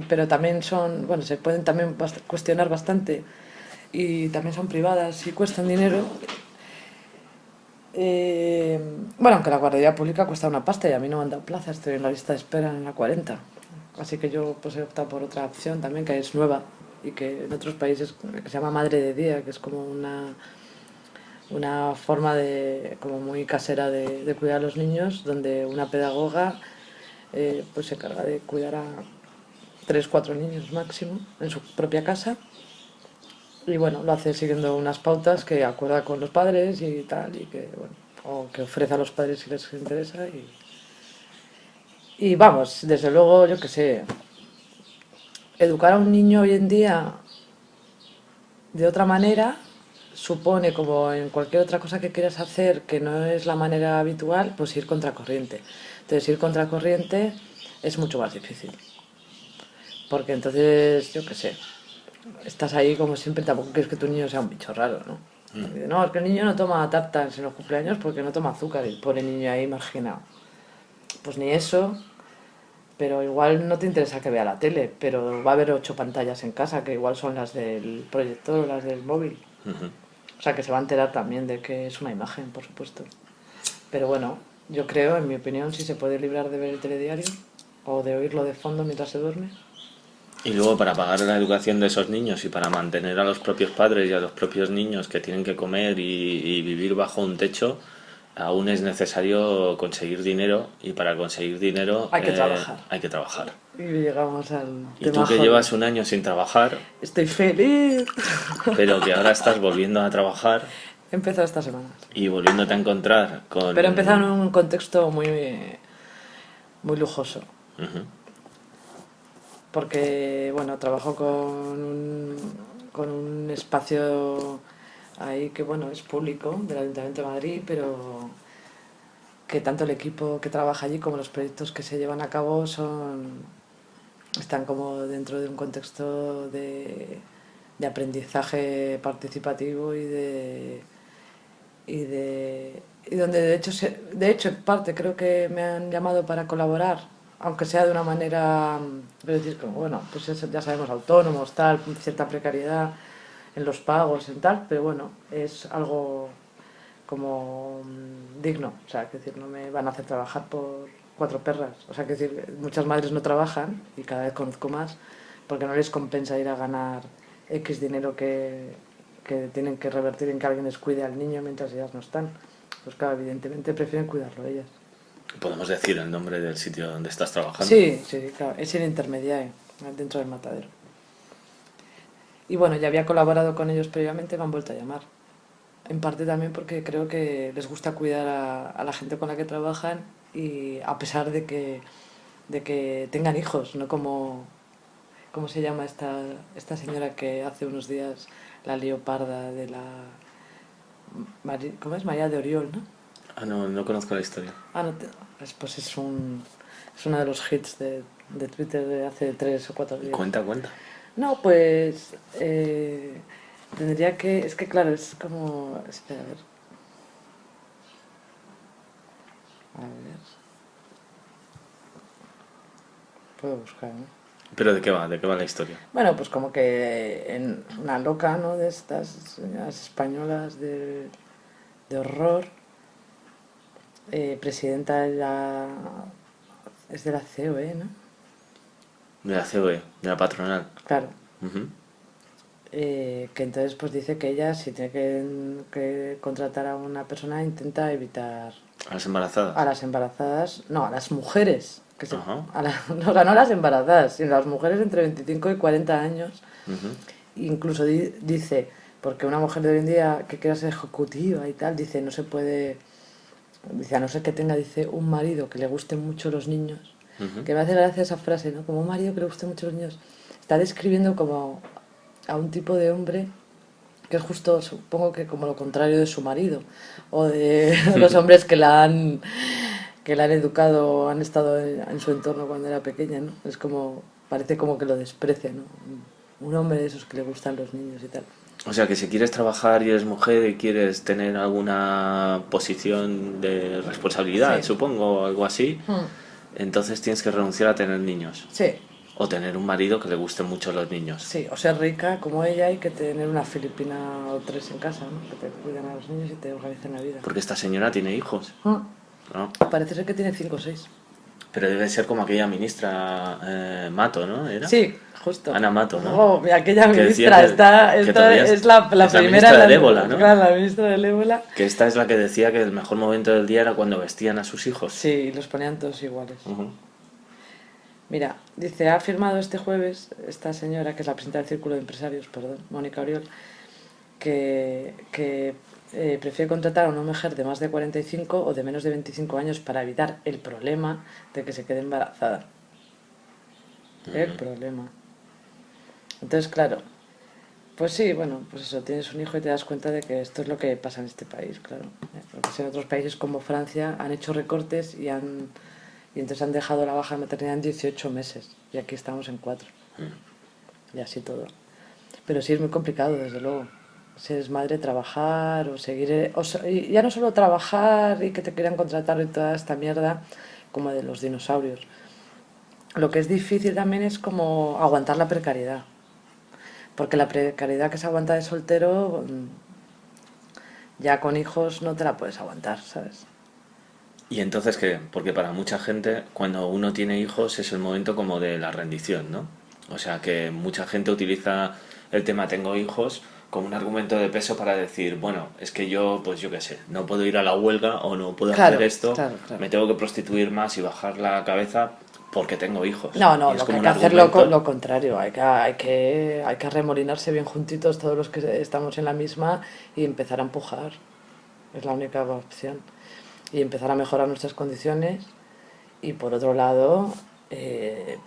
Speaker 3: pero también se pueden también cuestionar bastante y también son privadas y cuestan dinero. Aunque la guardería pública cuesta una pasta y a mí no me han dado plaza, estoy en la lista de espera en la 40. Así que yo pues he optado por otra opción también que es nueva y que en otros países que se llama Madre de Día, que es como una forma como muy casera de cuidar a los niños, donde una pedagoga pues se encarga de cuidar a 3-4 niños máximo en su propia casa. Y bueno, lo hace siguiendo unas pautas que acuerda con los padres y tal, y que, bueno, o que ofrece a los padres si les interesa. Y vamos, desde luego, yo qué sé, educar a un niño hoy en día de otra manera supone, como en cualquier otra cosa que quieras hacer que no es la manera habitual, pues ir contracorriente. Entonces ir contracorriente es mucho más difícil. Porque entonces, yo qué sé, estás ahí como siempre, tampoco quieres que tu niño sea un bicho raro, ¿no? No, es que el niño no toma tartas en los cumpleaños porque no toma azúcar, y el pobre niño ahí marginado. Pues ni eso, pero igual no te interesa que vea la tele, pero va a haber 8 pantallas en casa, que igual son las del proyector o las del móvil. O sea, que se va a enterar también de que es una imagen, por supuesto. Pero bueno, yo creo, en mi opinión, si se puede librar de ver el telediario o de oírlo de fondo mientras se duerme.
Speaker 2: Y luego para pagar la educación de esos niños y para mantener a los propios padres y a los propios niños que tienen que comer y vivir bajo un techo, aún es necesario conseguir dinero y para conseguir dinero
Speaker 3: Hay que trabajar.
Speaker 2: Hay que trabajar.
Speaker 3: Y llegamos al
Speaker 2: Y
Speaker 3: tema
Speaker 2: tú que
Speaker 3: joven.
Speaker 2: llevas un año sin trabajar,
Speaker 3: Estoy feliz.
Speaker 2: pero que ahora estás volviendo a trabajar
Speaker 3: He empezado esta semana.
Speaker 2: y volviéndote a encontrar con...
Speaker 3: Pero he empezado en un contexto muy lujoso.
Speaker 2: Ujú.
Speaker 3: Porque, bueno, trabajo con un espacio ahí que, bueno, es público, del Ayuntamiento de Madrid, pero que tanto el equipo que trabaja allí como los proyectos que se llevan a cabo están como dentro de un contexto de aprendizaje participativo y donde de hecho en parte creo que me han llamado para colaborar, aunque sea de una manera, es decir, como, bueno, pues ya sabemos, autónomos, tal, cierta precariedad en los pagos, en tal, pero bueno, es algo como digno, o sea, que decir, no me van a hacer trabajar por 4 perras, o sea, que decir, muchas madres no trabajan y cada vez conozco más porque no les compensa ir a ganar X dinero que tienen que revertir en que alguien les cuide al niño mientras ellas no están. Pues claro, evidentemente prefieren cuidarlo ellas.
Speaker 2: ¿Podemos decir el nombre del sitio donde estás trabajando?
Speaker 3: Sí, claro, es el intermediario, dentro del matadero. Y bueno, ya había colaborado con ellos previamente, me han vuelto a llamar. En parte también porque creo que les gusta cuidar a la gente con la que trabajan, y a pesar de que tengan hijos, no como... ¿Cómo se llama esta señora que hace unos días la leoparda de la... ¿Cómo es? María de Oriol, ¿no?
Speaker 2: Ah, no conozco la historia.
Speaker 3: Ah, no, pues es uno de los hits de Twitter de hace 3 o 4 días.
Speaker 2: Cuenta.
Speaker 3: No, pues tendría que... Es que claro, es como... Espera, a ver. Puedo buscar, ¿no?
Speaker 2: ¿Pero de qué va? ¿De qué va la historia?
Speaker 3: Bueno, pues como que una loca, ¿no? De estas señoras españolas de horror, presidenta de la es de la COE, ¿no?
Speaker 2: De la COE, de la patronal.
Speaker 3: Claro.
Speaker 2: Ujú.
Speaker 3: Que entonces pues dice que ella, si tiene que contratar a una persona, intenta evitar
Speaker 2: A las embarazadas.
Speaker 3: a las embarazadas, no, a las mujeres,
Speaker 2: Ajá.
Speaker 3: no, o sea, no a las embarazadas, sino a las mujeres entre 25 y 40 años.
Speaker 2: Ujú.
Speaker 3: Incluso dice, porque una mujer de hoy en día que quiera ser ejecutiva y tal, dice, no se puede, dice, a no ser que tenga, dice, un marido que le gusten mucho los niños,
Speaker 2: Ujú.
Speaker 3: que me hace gracia esa frase, ¿no? Como un marido que le gusten mucho los niños. Está describiendo como a un tipo de hombre que es justo, supongo que como lo contrario de su marido, o de los hombres que la han educado, han estado en su entorno cuando era pequeña, ¿no? Es como, parece como que lo desprecia, ¿no? Un hombre de esos que le gustan los niños y tal.
Speaker 2: O sea, que si quieres trabajar y eres mujer y quieres tener alguna posición de responsabilidad,
Speaker 3: Sí.
Speaker 2: supongo, algo así, entonces tienes que renunciar a tener niños.
Speaker 3: Sí,
Speaker 2: O tener un marido que le gusten mucho los niños.
Speaker 3: sí, o ser rica como ella y que tener una filipina o 3 en casa, ¿no? Que te cuidan a los niños y te organizan la vida.
Speaker 2: Porque esta señora tiene hijos, ¿no?
Speaker 3: Parece ser que tiene 5 o 6.
Speaker 2: Pero debe ser como aquella ministra Mato, ¿no? ¿Era?
Speaker 3: Sí, justo.
Speaker 2: Ana Mato, ¿no?
Speaker 3: Oh, mira, aquella
Speaker 2: Que
Speaker 3: ministra,
Speaker 2: decía que todavía
Speaker 3: es la
Speaker 2: es la
Speaker 3: primera...
Speaker 2: ministra del ébola, ¿no?
Speaker 3: Claro, la ministra del ébola.
Speaker 2: Que esta es la que decía que el mejor momento del día era cuando vestían a sus hijos.
Speaker 3: Sí, los ponían todos iguales.
Speaker 2: Ujú.
Speaker 3: Mira, dice, ha firmado este jueves esta señora, que es la presidenta del Círculo de Empresarios, perdón, Mónica Oriol, que prefiere contratar a una mujer de más de 45 o de menos de 25 años para evitar el problema de que se quede embarazada. El problema. Entonces, claro, pues sí, bueno, pues eso, tienes un hijo y te das cuenta de que esto es lo que pasa en este país, claro. Porque en otros países como Francia han hecho recortes y entonces han dejado la baja de maternidad en 18 meses y aquí estamos en 4. Y así todo. Pero sí es muy complicado, desde luego. Si eres madre, trabajar o seguir... y ya no solo trabajar y que te quieran contratar y toda esta mierda como de los dinosaurios. Lo que es difícil también es como aguantar la precariedad. Porque la precariedad que se aguanta de soltero, ya con hijos no te la puedes aguantar, ¿sabes?
Speaker 2: Y entonces, ¿qué? Porque para mucha gente, cuando uno tiene hijos, es el momento como de la rendición, ¿no? O sea, que mucha gente utiliza el tema tengo hijos como un argumento de peso para decir, bueno, es que yo, pues yo qué sé, no puedo ir a la huelga o no puedo hacer esto,
Speaker 3: claro.
Speaker 2: me tengo que prostituir más y bajar la cabeza porque tengo hijos.
Speaker 3: No,
Speaker 2: Y
Speaker 3: lo
Speaker 2: es
Speaker 3: que
Speaker 2: como
Speaker 3: hay
Speaker 2: un
Speaker 3: que hacer lo
Speaker 2: argumento.
Speaker 3: contrario, hay que arremolinarse bien juntitos todos los que estamos en la misma y empezar a empujar. Es la única opción. Y empezar a mejorar nuestras condiciones y por otro lado,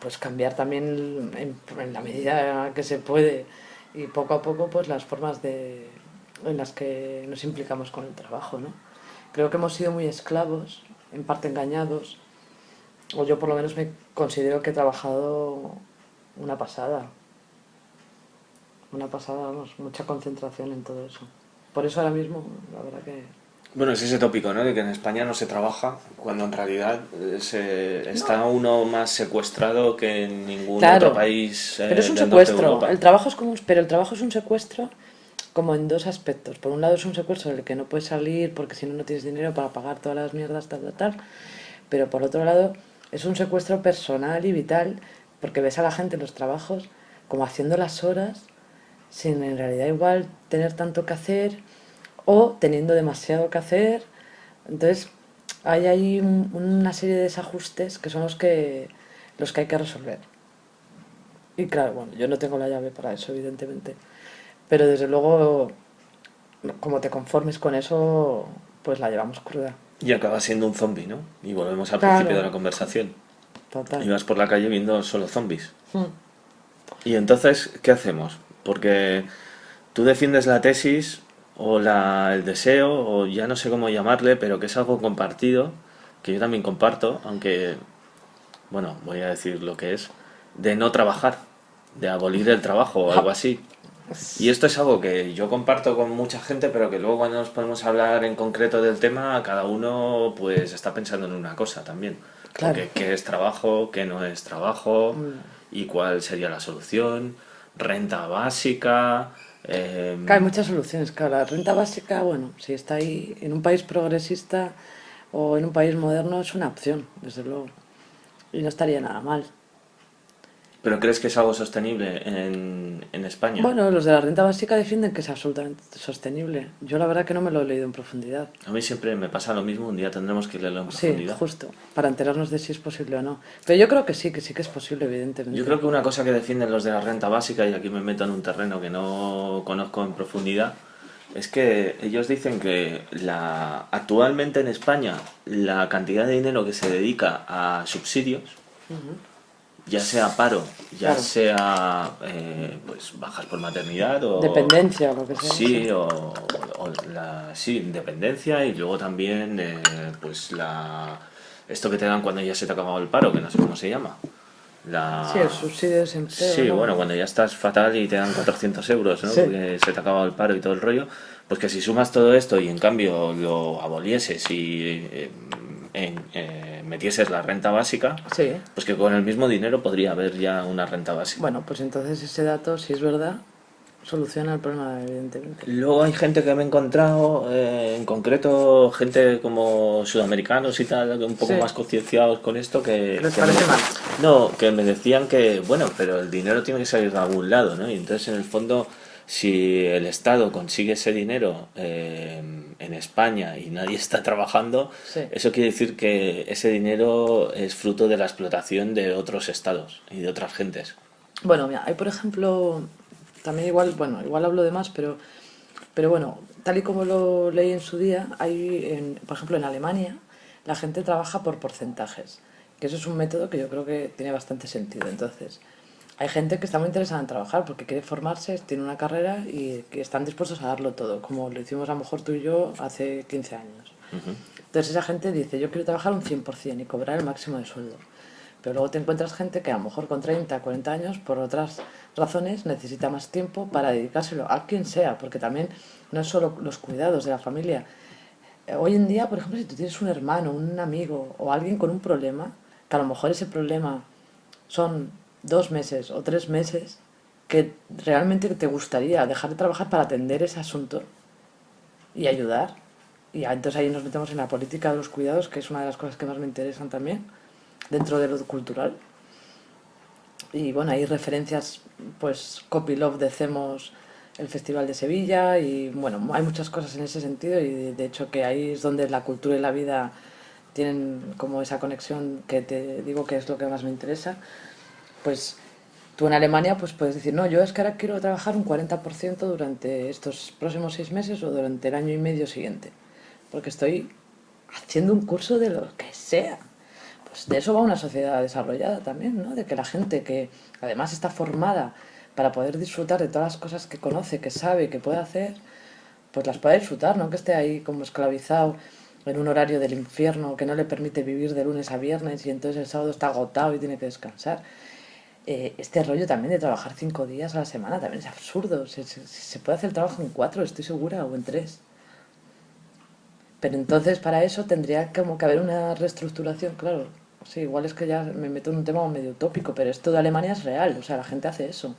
Speaker 3: pues cambiar también en la medida que se puede y poco a poco pues las formas en las que nos implicamos con el trabajo, ¿no? Creo que hemos sido muy esclavos, en parte engañados, o yo por lo menos me considero que he trabajado una pasada, vamos, mucha concentración en todo eso. Por eso ahora mismo, la verdad que...
Speaker 2: Bueno, es ese tópico, ¿no? De que en España no se trabaja, cuando en realidad está uno más secuestrado que en ningún
Speaker 3: Claro,
Speaker 2: otro país
Speaker 3: pero es un
Speaker 2: del norte de
Speaker 3: secuestro.
Speaker 2: Europa.
Speaker 3: Pero el trabajo es un secuestro como en dos aspectos. Por un lado es un secuestro del que no puedes salir porque si no no tienes dinero para pagar todas las mierdas, tal. Pero por otro lado es un secuestro personal y vital porque ves a la gente en los trabajos como haciendo las horas sin en realidad igual tener tanto que hacer o teniendo demasiado que hacer. Entonces hay ahí una serie de desajustes que son los que hay que resolver. Y claro, bueno, yo no tengo la llave para eso, evidentemente. Pero desde luego, como te conformes con eso, pues la llevamos cruda.
Speaker 2: Y acaba siendo un zombie, ¿no? Y volvemos al
Speaker 3: Claro.
Speaker 2: principio de la conversación.
Speaker 3: Total.
Speaker 2: Y vas por la calle viendo solo zombies.
Speaker 3: Hmm.
Speaker 2: Y entonces, ¿qué hacemos? Porque tú defiendes la tesis o el deseo, o ya no sé cómo llamarle, pero que es algo compartido, que yo también comparto, aunque, bueno, voy a decir lo que es, de no trabajar, de abolir el trabajo o algo así. Y esto es algo que yo comparto con mucha gente, pero que luego cuando nos podemos hablar en concreto del tema, cada uno pues está pensando en una cosa también.
Speaker 3: Claro.
Speaker 2: Porque qué es trabajo, qué no es trabajo, y cuál sería la solución, renta básica...
Speaker 3: Hay muchas soluciones, claro. La renta básica, bueno, si está ahí en un país progresista o en un país moderno, es una opción, desde luego. y no estaría nada mal.
Speaker 2: ¿Pero crees que es algo sostenible en España?
Speaker 3: Bueno, los de la renta básica defienden que es absolutamente sostenible. Yo la verdad que no me lo he leído en profundidad.
Speaker 2: A mí siempre me pasa lo mismo, un día tendremos que leerlo en
Speaker 3: Sí,
Speaker 2: profundidad.
Speaker 3: justo, para enterarnos de si es posible o no. Pero yo creo que sí que es posible, evidentemente.
Speaker 2: Yo creo que una cosa que defienden los de la renta básica, y aquí me meto en un terreno que no conozco en profundidad, es que ellos dicen que actualmente en España la cantidad de dinero que se dedica a subsidios, ya sea paro, ya
Speaker 3: Claro.
Speaker 2: sea pues bajas por maternidad o
Speaker 3: Dependencia o lo que sea.
Speaker 2: sí, sí, dependencia, y luego también pues esto que te dan cuando ya se te ha acabado el paro, que no sé cómo se llama.
Speaker 3: Sí, el subsidio de desempleo.
Speaker 2: Sí,
Speaker 3: ¿no?
Speaker 2: bueno, cuando ya estás fatal y te dan 400 euros, ¿no?
Speaker 3: Sí.
Speaker 2: Porque se te ha acabado el paro y todo el rollo, pues que si sumas todo esto y en cambio lo abolieses y metieses la renta básica,
Speaker 3: Sí.
Speaker 2: pues que con el mismo dinero podría haber ya una renta básica.
Speaker 3: Bueno, pues entonces ese dato, si es verdad, soluciona el problema, evidentemente.
Speaker 2: Luego hay gente que me he encontrado, en concreto gente como sudamericanos y tal, un poco
Speaker 3: Sí.
Speaker 2: más concienciados con esto, que
Speaker 3: ¿Les parece mal?
Speaker 2: No, que me decían que, bueno, pero el dinero tiene que salir de algún lado, ¿no? Y entonces, en el fondo, si el Estado consigue ese dinero en España y nadie está trabajando,
Speaker 3: Sí.
Speaker 2: eso quiere decir que ese dinero es fruto de la explotación de otros estados y de otras gentes.
Speaker 3: Bueno, mira, hay por ejemplo, también igual hablo de más, pero bueno, tal y como lo leí en su día, por ejemplo en Alemania, la gente trabaja por porcentajes, que eso es un método que yo creo que tiene bastante sentido. Entonces, hay gente que está muy interesada en trabajar porque quiere formarse, tiene una carrera y que están dispuestos a darlo todo, como lo hicimos a lo mejor tú y yo hace 15 años. Entonces esa gente dice, yo quiero trabajar un 100% y cobrar el máximo de sueldo. Pero luego te encuentras gente que a lo mejor con 30, 40 años, por otras razones, necesita más tiempo para dedicárselo a quien sea, porque también no es solo los cuidados de la familia. Hoy en día, por ejemplo, si tú tienes un hermano, un amigo o alguien con un problema, que a lo mejor ese problema son 2 meses o 3 meses, que realmente te gustaría dejar de trabajar para atender ese asunto y ayudar. Y entonces ahí nos metemos en la política de los cuidados, que es una de las cosas que más me interesan también, dentro de lo cultural. Y bueno, hay referencias, pues Copylove de Cemos, el Festival de Sevilla, y bueno, hay muchas cosas en ese sentido, y de hecho que ahí es donde la cultura y la vida tienen como esa conexión que te digo que es lo que más me interesa. Pues tú en Alemania pues puedes decir, no, yo es que ahora quiero trabajar un 40% durante estos próximos 6 meses o durante el año y medio siguiente, porque estoy haciendo un curso de lo que sea. Pues de eso va una sociedad desarrollada también, ¿no? De que la gente que además está formada para poder disfrutar de todas las cosas que conoce, que sabe, que puede hacer, pues las puede disfrutar, ¿no? Que esté ahí como esclavizado en un horario del infierno que no le permite vivir de lunes a viernes y entonces el sábado está agotado y tiene que descansar. Este rollo también de trabajar 5 días a la semana también es absurdo. Se puede hacer el trabajo en 4, estoy segura, o en 3. Pero entonces para eso tendría como que haber una reestructuración, claro. Sí, igual es que ya me meto en un tema medio utópico, pero esto de Alemania es real, o sea, la gente hace eso.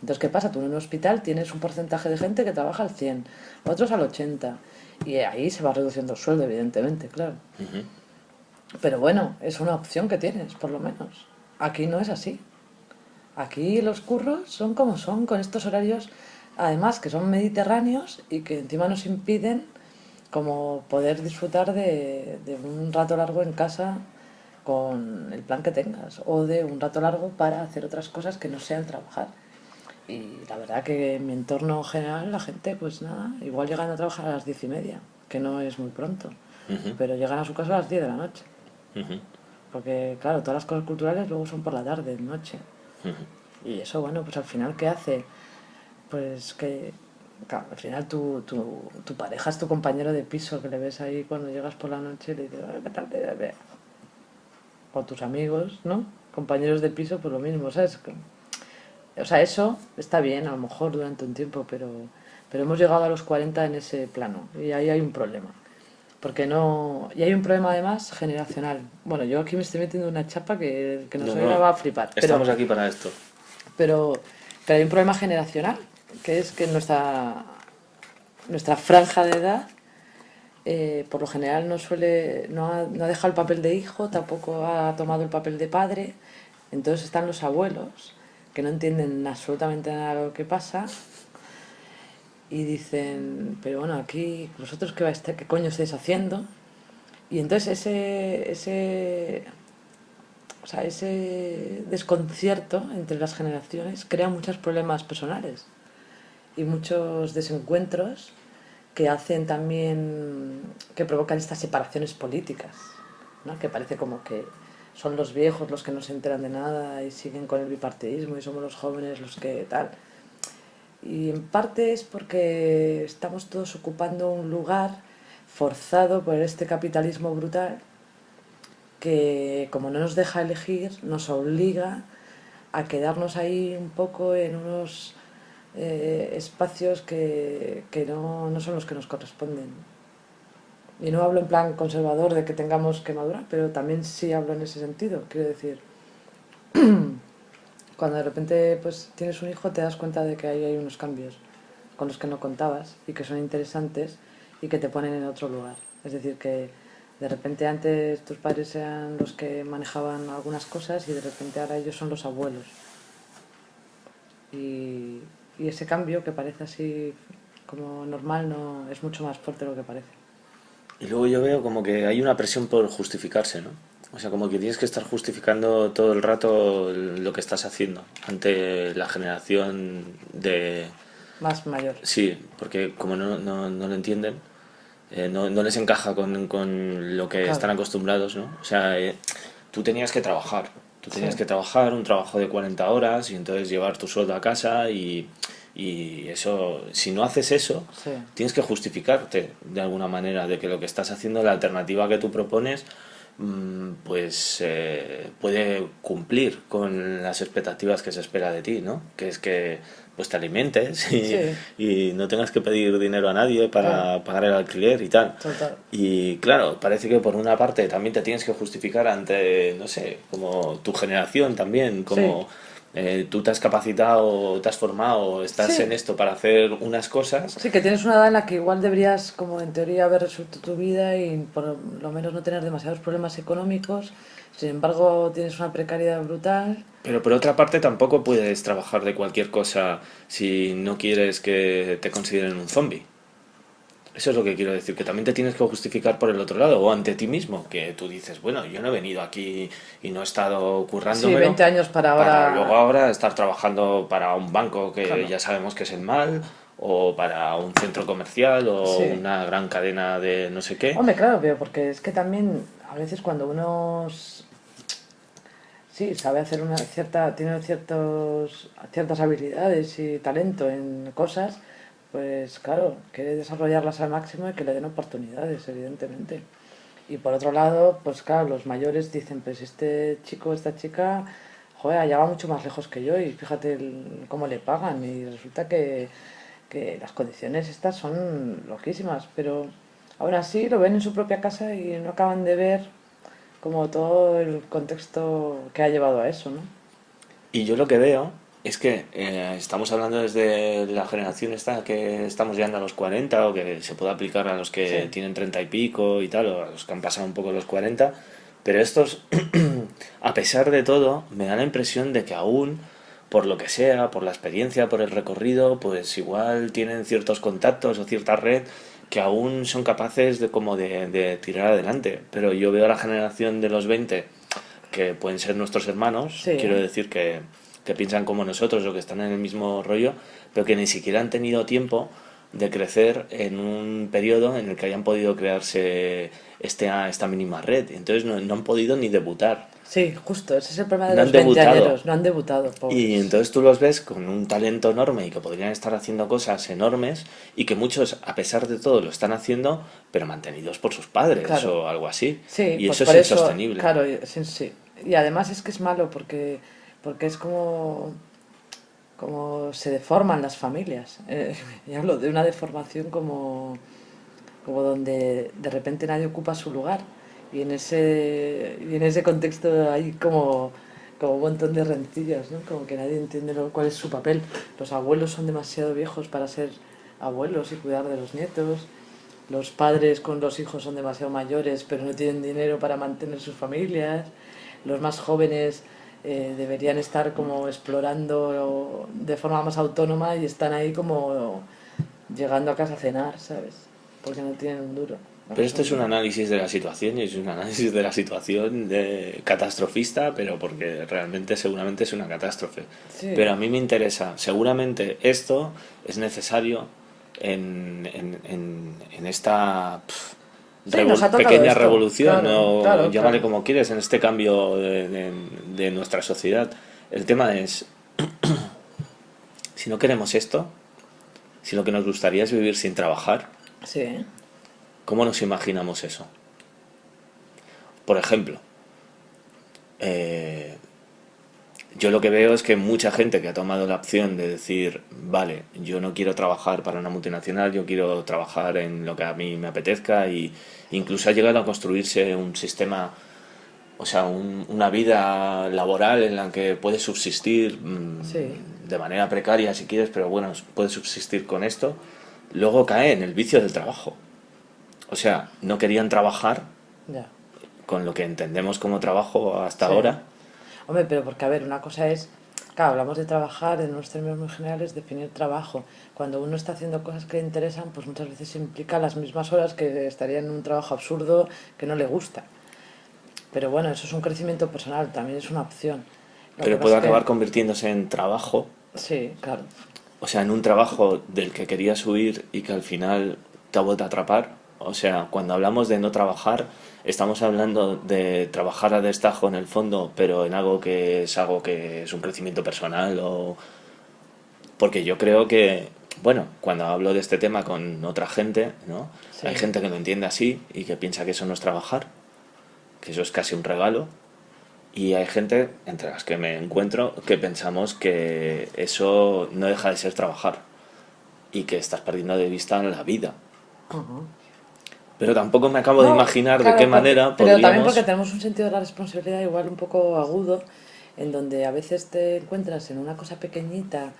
Speaker 3: Entonces, ¿qué pasa? Tú en un hospital tienes un porcentaje de gente que trabaja al 100, otros al 80, y ahí se va reduciendo el sueldo, evidentemente, claro. Pero bueno, es una opción que tienes, por lo menos. Aquí no es así. Aquí los curros son como son, con estos horarios, además que son mediterráneos y que encima nos impiden como poder disfrutar de un rato largo en casa con el plan que tengas, o de un rato largo para hacer otras cosas que no sean trabajar. Y la verdad que en mi entorno general la gente, pues nada, igual llegan a trabajar a las 10:30, que no es muy pronto, pero llegan a su casa a las 10 de la noche. Porque claro, todas las cosas culturales luego son por la tarde, noche. Y eso, bueno, pues al final, ¿qué hace? Pues que, claro, al final tu pareja es tu compañero de piso, que le ves ahí cuando llegas por la noche y le dices, ¿qué tal? O tus amigos, ¿no? Compañeros de piso, pues lo mismo, ¿sabes? O sea, eso está bien a lo mejor durante un tiempo, pero hemos llegado a los 40 en ese plano y ahí hay un problema. Porque no... Y hay un problema además generacional. Bueno, yo aquí me estoy metiendo una chapa que nos va a flipar.
Speaker 2: Estamos aquí para esto.
Speaker 3: Pero hay un problema generacional, que es que nuestra franja de edad por lo general no ha dejado el papel de hijo, tampoco ha tomado el papel de padre. Entonces están los abuelos, que no entienden absolutamente nada de lo que pasa, y dicen, pero bueno, aquí, ¿vosotros qué coño estáis haciendo? Y entonces ese desconcierto entre las generaciones crea muchos problemas personales y muchos desencuentros que hacen también, que provocan estas separaciones políticas, ¿no? Que parece como que son los viejos los que no se enteran de nada y siguen con el bipartidismo y somos los jóvenes los que tal. Y en parte es porque estamos todos ocupando un lugar forzado por este capitalismo brutal que, como no nos deja elegir, nos obliga a quedarnos ahí un poco en unos espacios que no son los que nos corresponden. Y no hablo en plan conservador de que tengamos que madurar, pero también sí hablo en ese sentido. Quiero decir, cuando de repente pues tienes un hijo te das cuenta de que ahí hay unos cambios con los que no contabas y que son interesantes y que te ponen en otro lugar. Es decir, que de repente antes tus padres eran los que manejaban algunas cosas y de repente ahora ellos son los abuelos. Y ese cambio que parece así como normal no es mucho más fuerte de lo que parece.
Speaker 2: Y luego yo veo como que hay una presión por justificarse, ¿no? O sea, como que tienes que estar justificando todo el rato lo que estás haciendo ante la generación de...
Speaker 3: Más mayor.
Speaker 2: Sí, porque como no lo entienden, no les encaja con lo que
Speaker 3: Claro.
Speaker 2: están acostumbrados, ¿no? O sea, tú tenías que trabajar. Tú tenías
Speaker 3: Sí.
Speaker 2: que trabajar un trabajo de 40 horas y entonces llevar tu sueldo a casa y eso, si no haces eso,
Speaker 3: Sí.
Speaker 2: tienes que justificarte de alguna manera de que lo que estás haciendo, la alternativa que tú propones, pues puede cumplir con las expectativas que se espera de ti, ¿no? Que es que pues te alimentes
Speaker 3: Sí.
Speaker 2: y no tengas que pedir dinero a nadie para
Speaker 3: Claro.
Speaker 2: pagar el alquiler y tal.
Speaker 3: Total.
Speaker 2: Y claro, parece que por una parte también te tienes que justificar ante, no sé, como tu generación también, como tú te has capacitado, te has formado, estás
Speaker 3: Sí.
Speaker 2: en esto para hacer unas cosas.
Speaker 3: Sí, que tienes una edad en la que igual deberías, como en teoría, haber resuelto tu vida y por lo menos no tener demasiados problemas económicos. Sin embargo, tienes una precariedad brutal.
Speaker 2: Pero por otra parte tampoco puedes trabajar de cualquier cosa si no quieres que te consideren un zombie. Eso es lo que quiero decir, que también te tienes que justificar por el otro lado o ante ti mismo, que tú dices, bueno, yo no he venido aquí y no he estado currándomelo
Speaker 3: Sí, 20 años para ahora...
Speaker 2: luego ahora estar trabajando para un banco que
Speaker 3: Claro.
Speaker 2: ya sabemos que es el mal, o para un centro comercial o
Speaker 3: Sí.
Speaker 2: una gran cadena de no sé qué.
Speaker 3: Hombre, claro, pero porque es que también a veces cuando uno sí sabe hacer tiene ciertas habilidades y talento en cosas, pues claro, quiere desarrollarlas al máximo y que le den oportunidades, evidentemente. Y por otro lado, pues claro, los mayores dicen, pues este chico, esta chica, joder, allá va mucho más lejos que yo y fíjate cómo le pagan y resulta que las condiciones estas son loquísimas, pero aún así lo ven en su propia casa y no acaban de ver como todo el contexto que ha llevado a eso, ¿no?
Speaker 2: Y yo lo que veo es que estamos hablando desde la generación esta que estamos llegando a los 40 o que se puede aplicar a los que
Speaker 3: Sí.
Speaker 2: tienen 30 y pico y tal, o a los que han pasado un poco los 40, pero estos, a pesar de todo, me da la impresión de que aún, por lo que sea, por la experiencia, por el recorrido, pues igual tienen ciertos contactos o cierta red que aún son capaces de tirar adelante. Pero yo veo a la generación de los 20 que pueden ser nuestros hermanos,
Speaker 3: Sí.
Speaker 2: quiero decir que piensan como nosotros o que están en el mismo rollo, pero que ni siquiera han tenido tiempo de crecer en un periodo en el que hayan podido crearse esta mínima red. Entonces no han podido ni debutar.
Speaker 3: Sí, justo, ese es el problema de
Speaker 2: No
Speaker 3: los
Speaker 2: han debutado.
Speaker 3: veinteañeros, no han debutado, pobres.
Speaker 2: Y entonces tú los ves con un talento enorme y que podrían estar haciendo cosas enormes y que muchos, a pesar de todo, lo están haciendo, pero mantenidos por sus padres
Speaker 3: Claro.
Speaker 2: o algo así.
Speaker 3: Sí,
Speaker 2: Y
Speaker 3: pues
Speaker 2: eso
Speaker 3: por
Speaker 2: es insostenible.
Speaker 3: Claro, sí, sí. Y además es que es malo porque es como se deforman las familias. Y hablo de una deformación como donde de repente nadie ocupa su lugar. Y en ese contexto hay como un montón de rencillas, ¿no? Como que nadie entiende cuál es su papel. Los abuelos son demasiado viejos para ser abuelos y cuidar de los nietos. los padres con los hijos son demasiado mayores pero no tienen dinero para mantener sus familias, los más jóvenes deberían estar como explorando de forma más autónoma y están ahí como llegando a casa a cenar, ¿sabes? Porque no tienen un duro.
Speaker 2: Pero esto es un análisis de la situación y es un análisis de la situación catastrofista, pero porque realmente seguramente es una catástrofe.
Speaker 3: Sí.
Speaker 2: Pero a mí me interesa, seguramente esto es necesario en esta
Speaker 3: Sí, nos ha tocado
Speaker 2: pequeña
Speaker 3: esto,
Speaker 2: revolución,
Speaker 3: claro,
Speaker 2: o
Speaker 3: claro,
Speaker 2: llámale
Speaker 3: claro.
Speaker 2: como quieres, en este cambio de nuestra sociedad. El tema es, si no queremos esto, si lo que nos gustaría es vivir sin trabajar,
Speaker 3: Sí,
Speaker 2: ¿cómo nos imaginamos eso? Por ejemplo, eh, yo lo que veo es que mucha gente que ha tomado la opción de decir, vale, yo no quiero trabajar para una multinacional, yo quiero trabajar en lo que a mí me apetezca, y incluso ha llegado a construirse un sistema, o sea, una vida laboral en la que puedes subsistir
Speaker 3: sí,
Speaker 2: de manera precaria si quieres, pero bueno, puedes subsistir con esto. Luego cae en el vicio del trabajo. O sea, no querían trabajar
Speaker 3: ya.
Speaker 2: con lo que entendemos como trabajo hasta
Speaker 3: Sí.
Speaker 2: ahora.
Speaker 3: Hombre, pero porque, a ver, una cosa es, claro, hablamos de trabajar en unos términos muy generales, definir trabajo. Cuando uno está haciendo cosas que le interesan, pues muchas veces implica las mismas horas que estaría en un trabajo absurdo que no le gusta. Pero bueno, eso es un crecimiento personal, también es una opción. Lo que
Speaker 2: Pero
Speaker 3: pasa
Speaker 2: puede
Speaker 3: es que,
Speaker 2: acabar convirtiéndose en trabajo,
Speaker 3: sí, claro,
Speaker 2: o sea, en un trabajo del que querías huir y que al final te ha vuelto a atrapar. O sea, cuando hablamos de no trabajar, estamos hablando de trabajar a destajo en el fondo, pero en algo que es un crecimiento personal, o porque yo creo que, bueno, cuando hablo de este tema con otra gente, ¿no?
Speaker 3: sí.
Speaker 2: Hay gente que lo entiende así y que piensa que eso no es trabajar, que eso es casi un regalo. Y hay gente, entre las que me encuentro, que pensamos que eso no deja de ser trabajar y que estás perdiendo de vista la vida.
Speaker 3: Ujú.
Speaker 2: Pero tampoco me acabo de
Speaker 3: No,
Speaker 2: imaginar de
Speaker 3: claro,
Speaker 2: qué manera
Speaker 3: pero también porque
Speaker 2: podríamos...
Speaker 3: tenemos un sentido de la responsabilidad igual un poco agudo, en donde a veces te encuentras en una cosa pequeñita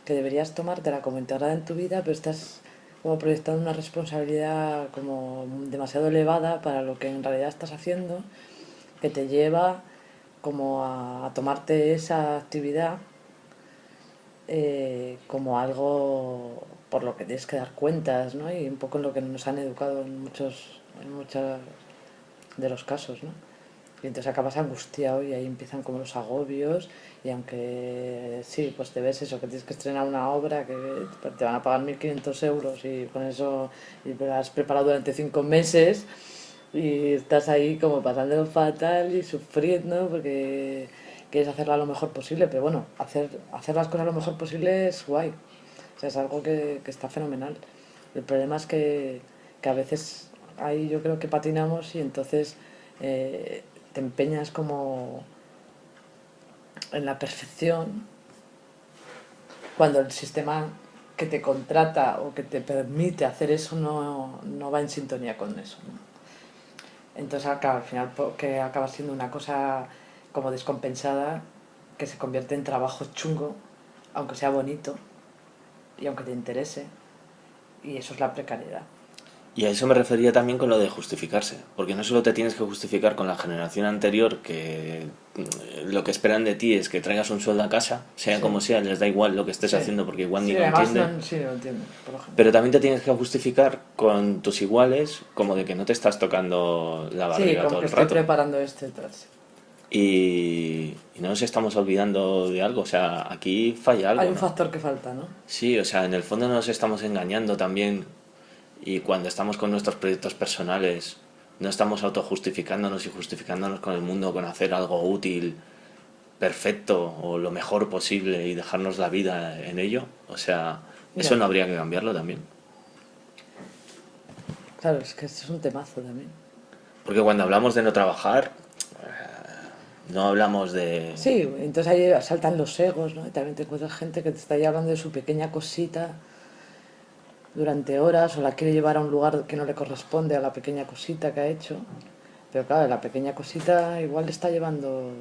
Speaker 3: que deberías tomártela como integrada en tu vida, pero estás como proyectando una responsabilidad como demasiado elevada para lo que en realidad estás haciendo, que te lleva como a tomarte esa actividad como algo por lo que tienes que dar cuentas, ¿no? Y un poco en lo que nos han educado en muchos de los casos, ¿no? Y entonces acabas angustiado y ahí empiezan como los agobios y aunque sí, pues te ves eso, que tienes que estrenar una obra que te van a pagar 1.500 euros y con eso y lo has preparado durante 5 meses y estás ahí como pasándolo fatal y sufriendo porque quieres hacerla lo mejor posible, pero bueno, hacer las cosas lo mejor posible es guay, o sea, es algo que está fenomenal. El problema es que a veces ahí yo creo que patinamos y entonces te empeñas como en la perfección cuando el sistema que te contrata o que te permite hacer eso no va en sintonía con eso, ¿no? Entonces acaba, al final que acaba siendo una cosa como descompensada que se convierte en trabajo chungo, aunque sea bonito y aunque te interese, y eso es la precariedad.
Speaker 2: Y a eso me refería también con lo de justificarse, porque no solo te tienes que justificar con la generación anterior, que lo que esperan de ti es que traigas un sueldo a casa, sea
Speaker 3: Sí,
Speaker 2: como sea, les da igual lo que estés
Speaker 3: sí,
Speaker 2: haciendo porque igual ni
Speaker 3: sí,
Speaker 2: lo
Speaker 3: además
Speaker 2: entienden.
Speaker 3: sí, no entiendo, por ejemplo.
Speaker 2: Pero también te tienes que justificar con tus iguales, como de que no te estás tocando la
Speaker 3: Sí,
Speaker 2: barriga
Speaker 3: como
Speaker 2: todo
Speaker 3: que
Speaker 2: el
Speaker 3: estoy
Speaker 2: rato.
Speaker 3: preparando este y tal. Sí.
Speaker 2: Y no nos estamos olvidando de algo, o sea, aquí falla
Speaker 3: Hay
Speaker 2: algo,
Speaker 3: un
Speaker 2: ¿no?
Speaker 3: factor que falta, ¿no?
Speaker 2: Sí, o sea, en el fondo nos estamos engañando también, y cuando estamos con nuestros proyectos personales no estamos autojustificándonos y justificándonos con el mundo, con hacer algo útil, perfecto o lo mejor posible y dejarnos la vida en ello. O sea, eso
Speaker 3: Ya,
Speaker 2: no habría que cambiarlo también.
Speaker 3: claro, es que este es un temazo también.
Speaker 2: Porque cuando hablamos de no trabajar, no hablamos de...
Speaker 3: Sí, entonces ahí saltan los egos, ¿no? Y también te encuentras gente que te está ahí hablando de su pequeña cosita durante horas o la quiere llevar a un lugar que no le corresponde a la pequeña cosita que ha hecho. Pero claro, la pequeña cosita igual le está llevando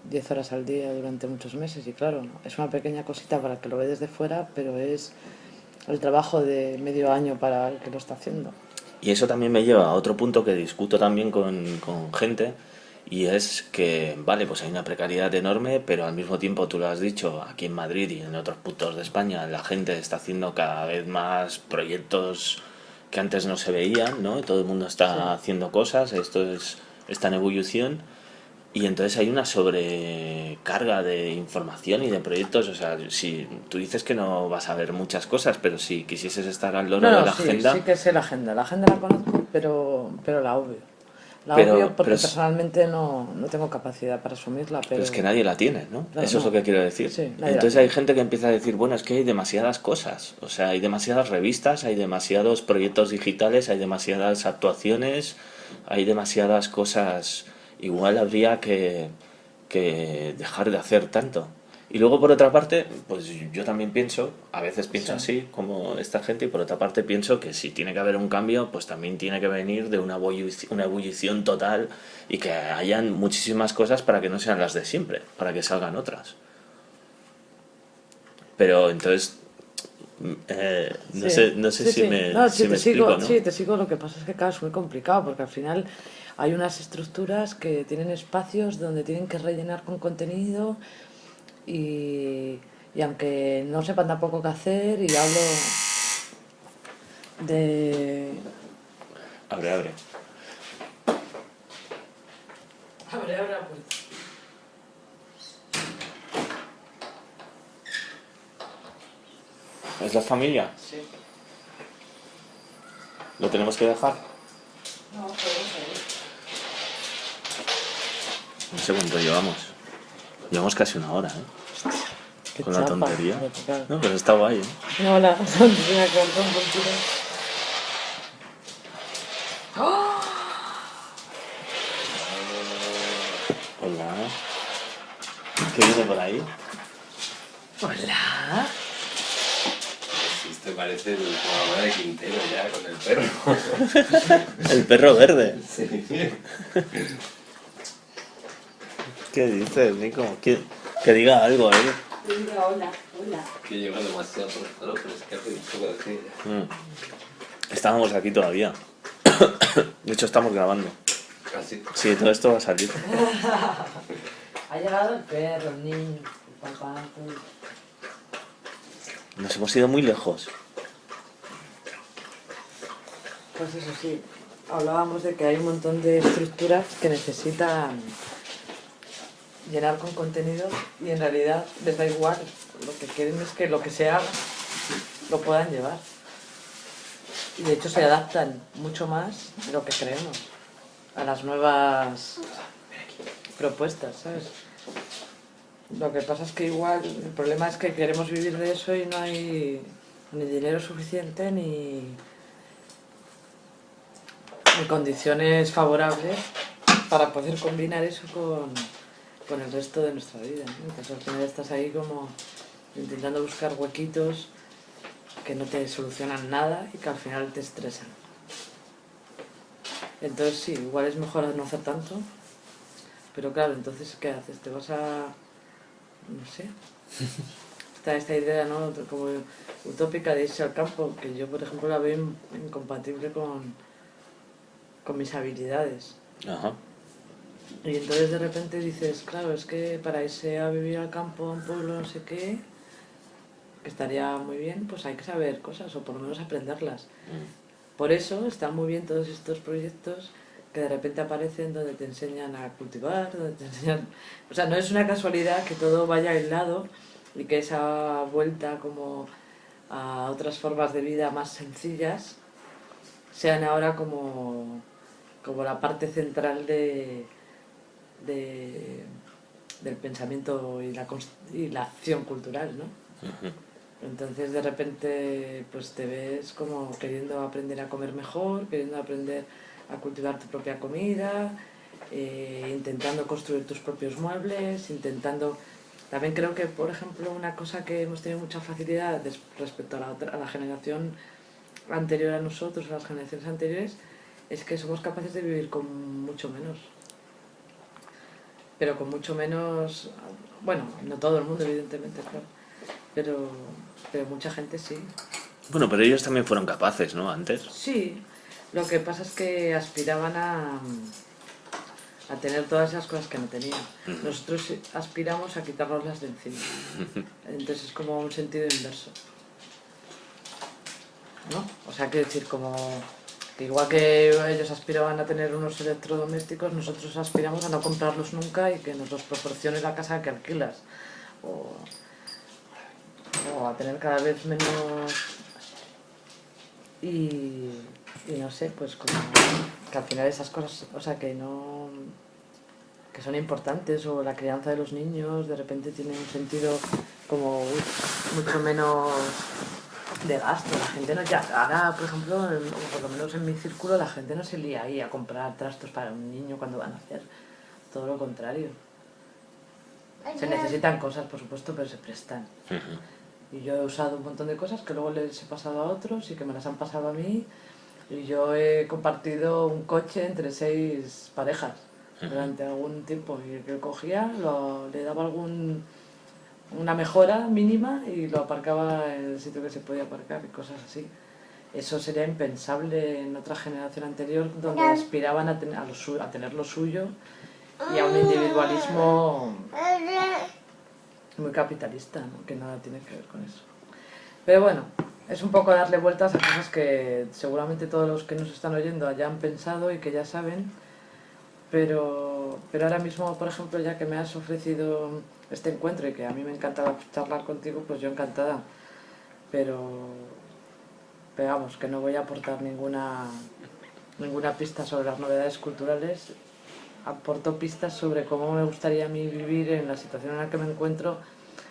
Speaker 3: 10 horas al día durante muchos meses y claro, ¿no? Es una pequeña cosita para el que lo ve desde fuera, pero es el trabajo de medio año para el que lo está haciendo.
Speaker 2: Y eso también me lleva a otro punto que discuto también con gente, y es que, vale, pues hay una precariedad enorme, pero al mismo tiempo, tú lo has dicho, aquí en Madrid y en otros puntos de España, la gente está haciendo cada vez más proyectos que antes no se veían, ¿no? Todo el mundo
Speaker 3: Sí.
Speaker 2: está haciendo cosas, está en ebullición, y entonces hay una sobrecarga de información y de proyectos. O sea, si tú dices que no vas a ver muchas cosas, pero si quisieses estar al loro
Speaker 3: No,
Speaker 2: de
Speaker 3: no,
Speaker 2: la
Speaker 3: sí,
Speaker 2: agenda,
Speaker 3: sí que sé la agenda. La agenda la conozco, pero la obvio. La
Speaker 2: pero,
Speaker 3: obvio porque
Speaker 2: pero es,
Speaker 3: personalmente no tengo capacidad para asumirla,
Speaker 2: pero
Speaker 3: pero...
Speaker 2: es que nadie la tiene, ¿no?
Speaker 3: Claro,
Speaker 2: Eso es lo
Speaker 3: no.
Speaker 2: que quiero decir.
Speaker 3: Sí, nadie la
Speaker 2: Entonces hay
Speaker 3: tiene.
Speaker 2: gente que empieza a decir, bueno, es que hay demasiadas cosas. O sea, hay demasiadas revistas, hay demasiados proyectos digitales, hay demasiadas actuaciones, hay demasiadas cosas. Igual habría que dejar de hacer tanto. Y luego por otra parte, pues yo también pienso, a veces pienso
Speaker 3: Sí.
Speaker 2: así como esta gente, y por otra parte pienso que si tiene que haber un cambio, pues también tiene que venir de una ebullición total, y que hayan muchísimas cosas para que no sean las de siempre, para que salgan otras. Pero entonces, no
Speaker 3: Sí,
Speaker 2: sé, no sé
Speaker 3: sí,
Speaker 2: si
Speaker 3: sí.
Speaker 2: me,
Speaker 3: No,
Speaker 2: si me explico, ¿no?
Speaker 3: sí, te sigo. Lo que pasa es que, claro, es muy complicado porque al final hay unas estructuras que tienen espacios donde tienen que rellenar con contenido y aunque no sepan tampoco qué hacer, y hablo de...
Speaker 2: Abre, abre.
Speaker 3: Abre la puerta.
Speaker 2: ¿Es la familia?
Speaker 3: Sí.
Speaker 2: ¿Lo tenemos que dejar?
Speaker 3: No, podemos seguir.
Speaker 2: No sé cuánto llevamos. Llevamos casi una hora, ¿eh?
Speaker 3: Qué
Speaker 2: Con la
Speaker 3: chapa.
Speaker 2: tontería.
Speaker 3: Claro.
Speaker 2: No, pero está guay, ¿eh?
Speaker 3: No, hola, tenía que contar un poquito.
Speaker 2: Hola. ¿Qué viene por ahí?
Speaker 3: Hola.
Speaker 4: Esto parece el programa de Quintero ya con el perro.
Speaker 2: El perro verde.
Speaker 4: Sí.
Speaker 2: ¿Qué dices, Nico? Que diga algo, ¿eh?
Speaker 3: Diga hola, hola.
Speaker 4: Que lleva demasiado por pero es que hace un poco de así.
Speaker 2: Estábamos aquí todavía. De hecho, estamos grabando.
Speaker 4: Así.
Speaker 2: Sí, todo esto va a salir.
Speaker 3: Ha llegado el perro, el niño, el papá, todo.
Speaker 2: Nos hemos ido muy lejos.
Speaker 3: Pues eso sí, hablábamos de que hay un montón de estructuras que necesitan llenar con contenido y en realidad les da igual. Lo que quieren es que lo que se haga lo puedan llevar. Y de hecho se adaptan mucho más de lo que creemos a las nuevas propuestas, ¿sabes? Lo que pasa es que igual el problema es que queremos vivir de eso y no hay ni dinero suficiente ni condiciones favorables para poder combinar eso con el resto de nuestra vida, ¿no? Entonces al final estás ahí como intentando buscar huequitos que no te solucionan nada y que al final te estresan. Entonces sí, igual es mejor no hacer tanto, pero claro, entonces ¿qué haces? Te vas a... no sé... Está esta idea, ¿no? Como utópica de irse al campo, que yo por ejemplo la veo incompatible con mis habilidades.
Speaker 2: Ajá.
Speaker 3: Y entonces de repente dices, claro, es que para irse a vivir al campo, a un pueblo, no sé qué, que estaría muy bien, pues hay que saber cosas o por lo menos aprenderlas. Por eso están muy bien todos estos proyectos que de repente aparecen donde te enseñan a cultivar, donde te enseñan... O sea, no es una casualidad que todo vaya aislado y que esa vuelta como a otras formas de vida más sencillas sean ahora como la parte central del pensamiento y la acción cultural, ¿no? Entonces de repente pues te ves como queriendo aprender a comer mejor, queriendo aprender a cultivar tu propia comida, intentando construir tus propios muebles, intentando... También creo que, por ejemplo, una cosa que hemos tenido mucha facilidad respecto a la generación anterior a nosotros, a las generaciones anteriores, es que somos capaces de vivir con mucho menos. Pero con mucho menos... Bueno, no todo el mundo, evidentemente, claro. Pero mucha gente sí.
Speaker 2: Bueno, pero ellos también fueron capaces, ¿no? Antes.
Speaker 3: Sí, Lo que pasa es que aspiraban a tener todas esas cosas que no tenían. Nosotros aspiramos a quitarnoslas de encima. Entonces es como un sentido inverso, ¿no? O sea, quiero decir, como que igual que ellos aspiraban a tener unos electrodomésticos, nosotros aspiramos a no comprarlos nunca y que nos los proporcione la casa que alquilas. O a tener cada vez menos... Y no sé, pues como que al final esas cosas, o sea, que no... que son importantes, o la crianza de los niños de repente tiene un sentido como mucho menos de gasto. La gente no, ya ahora, por ejemplo, o por lo menos en mi círculo, la gente no se lía ahí a comprar trastos para un niño cuando van a hacer, todo lo contrario. Se necesitan cosas, por supuesto, pero se prestan. Y yo he usado un montón de cosas que luego les he pasado a otros y que me las han pasado a mí, y yo he compartido un coche entre 6 parejas durante algún tiempo, y el que cogía le daba una mejora mínima y lo aparcaba en el sitio que se podía aparcar y cosas así. Eso sería impensable en otra generación anterior, donde aspiraban a tener lo suyo y a un individualismo muy capitalista, ¿no? Que nada tiene que ver con eso. Pero bueno, es un poco darle vueltas a cosas que seguramente todos los que nos están oyendo ya han pensado y que ya saben, pero ahora mismo, por ejemplo, ya que me has ofrecido este encuentro y que a mí me encantaba charlar contigo, pues yo encantada, pero vamos, que no voy a aportar ninguna pista sobre las novedades culturales. Aporto pistas sobre cómo me gustaría a mí vivir en la situación en la que me encuentro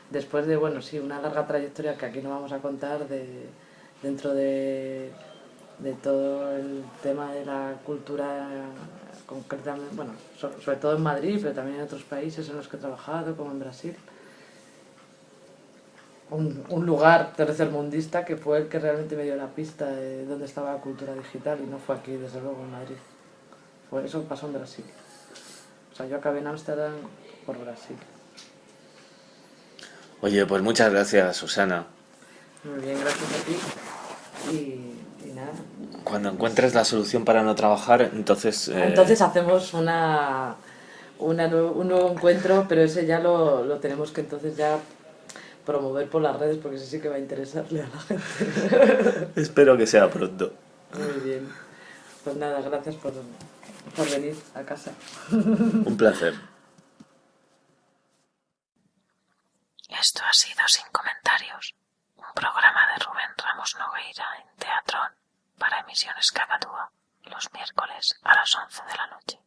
Speaker 3: después de, bueno, sí, una larga trayectoria que aquí no vamos a contar dentro de todo el tema de la cultura, concretamente, bueno, sobre todo en Madrid, pero también en otros países en los que he trabajado, como en Brasil. Un lugar tercermundista que fue el que realmente me dio la pista de dónde estaba la cultura digital, y no fue aquí, desde luego, en Madrid. Eso pasó en Brasil. O sea, yo acabé en Ámsterdam por Brasil.
Speaker 2: Oye, pues muchas gracias, Susana.
Speaker 3: Muy bien, gracias a ti. Y nada.
Speaker 2: Cuando encuentres la solución para no trabajar, entonces...
Speaker 3: Entonces hacemos un nuevo encuentro, pero ese ya lo tenemos que entonces ya promover por las redes, porque ese sí que va a interesarle a la gente.
Speaker 2: Espero que sea pronto.
Speaker 3: Muy bien. Pues nada, gracias por venir a casa.
Speaker 2: Un placer.
Speaker 1: Esto ha sido Sin Comentarios, un programa de Rubén Ramos Nogueira en Teatrón para Emisiones Cacatúa, los miércoles a las 11 de la noche.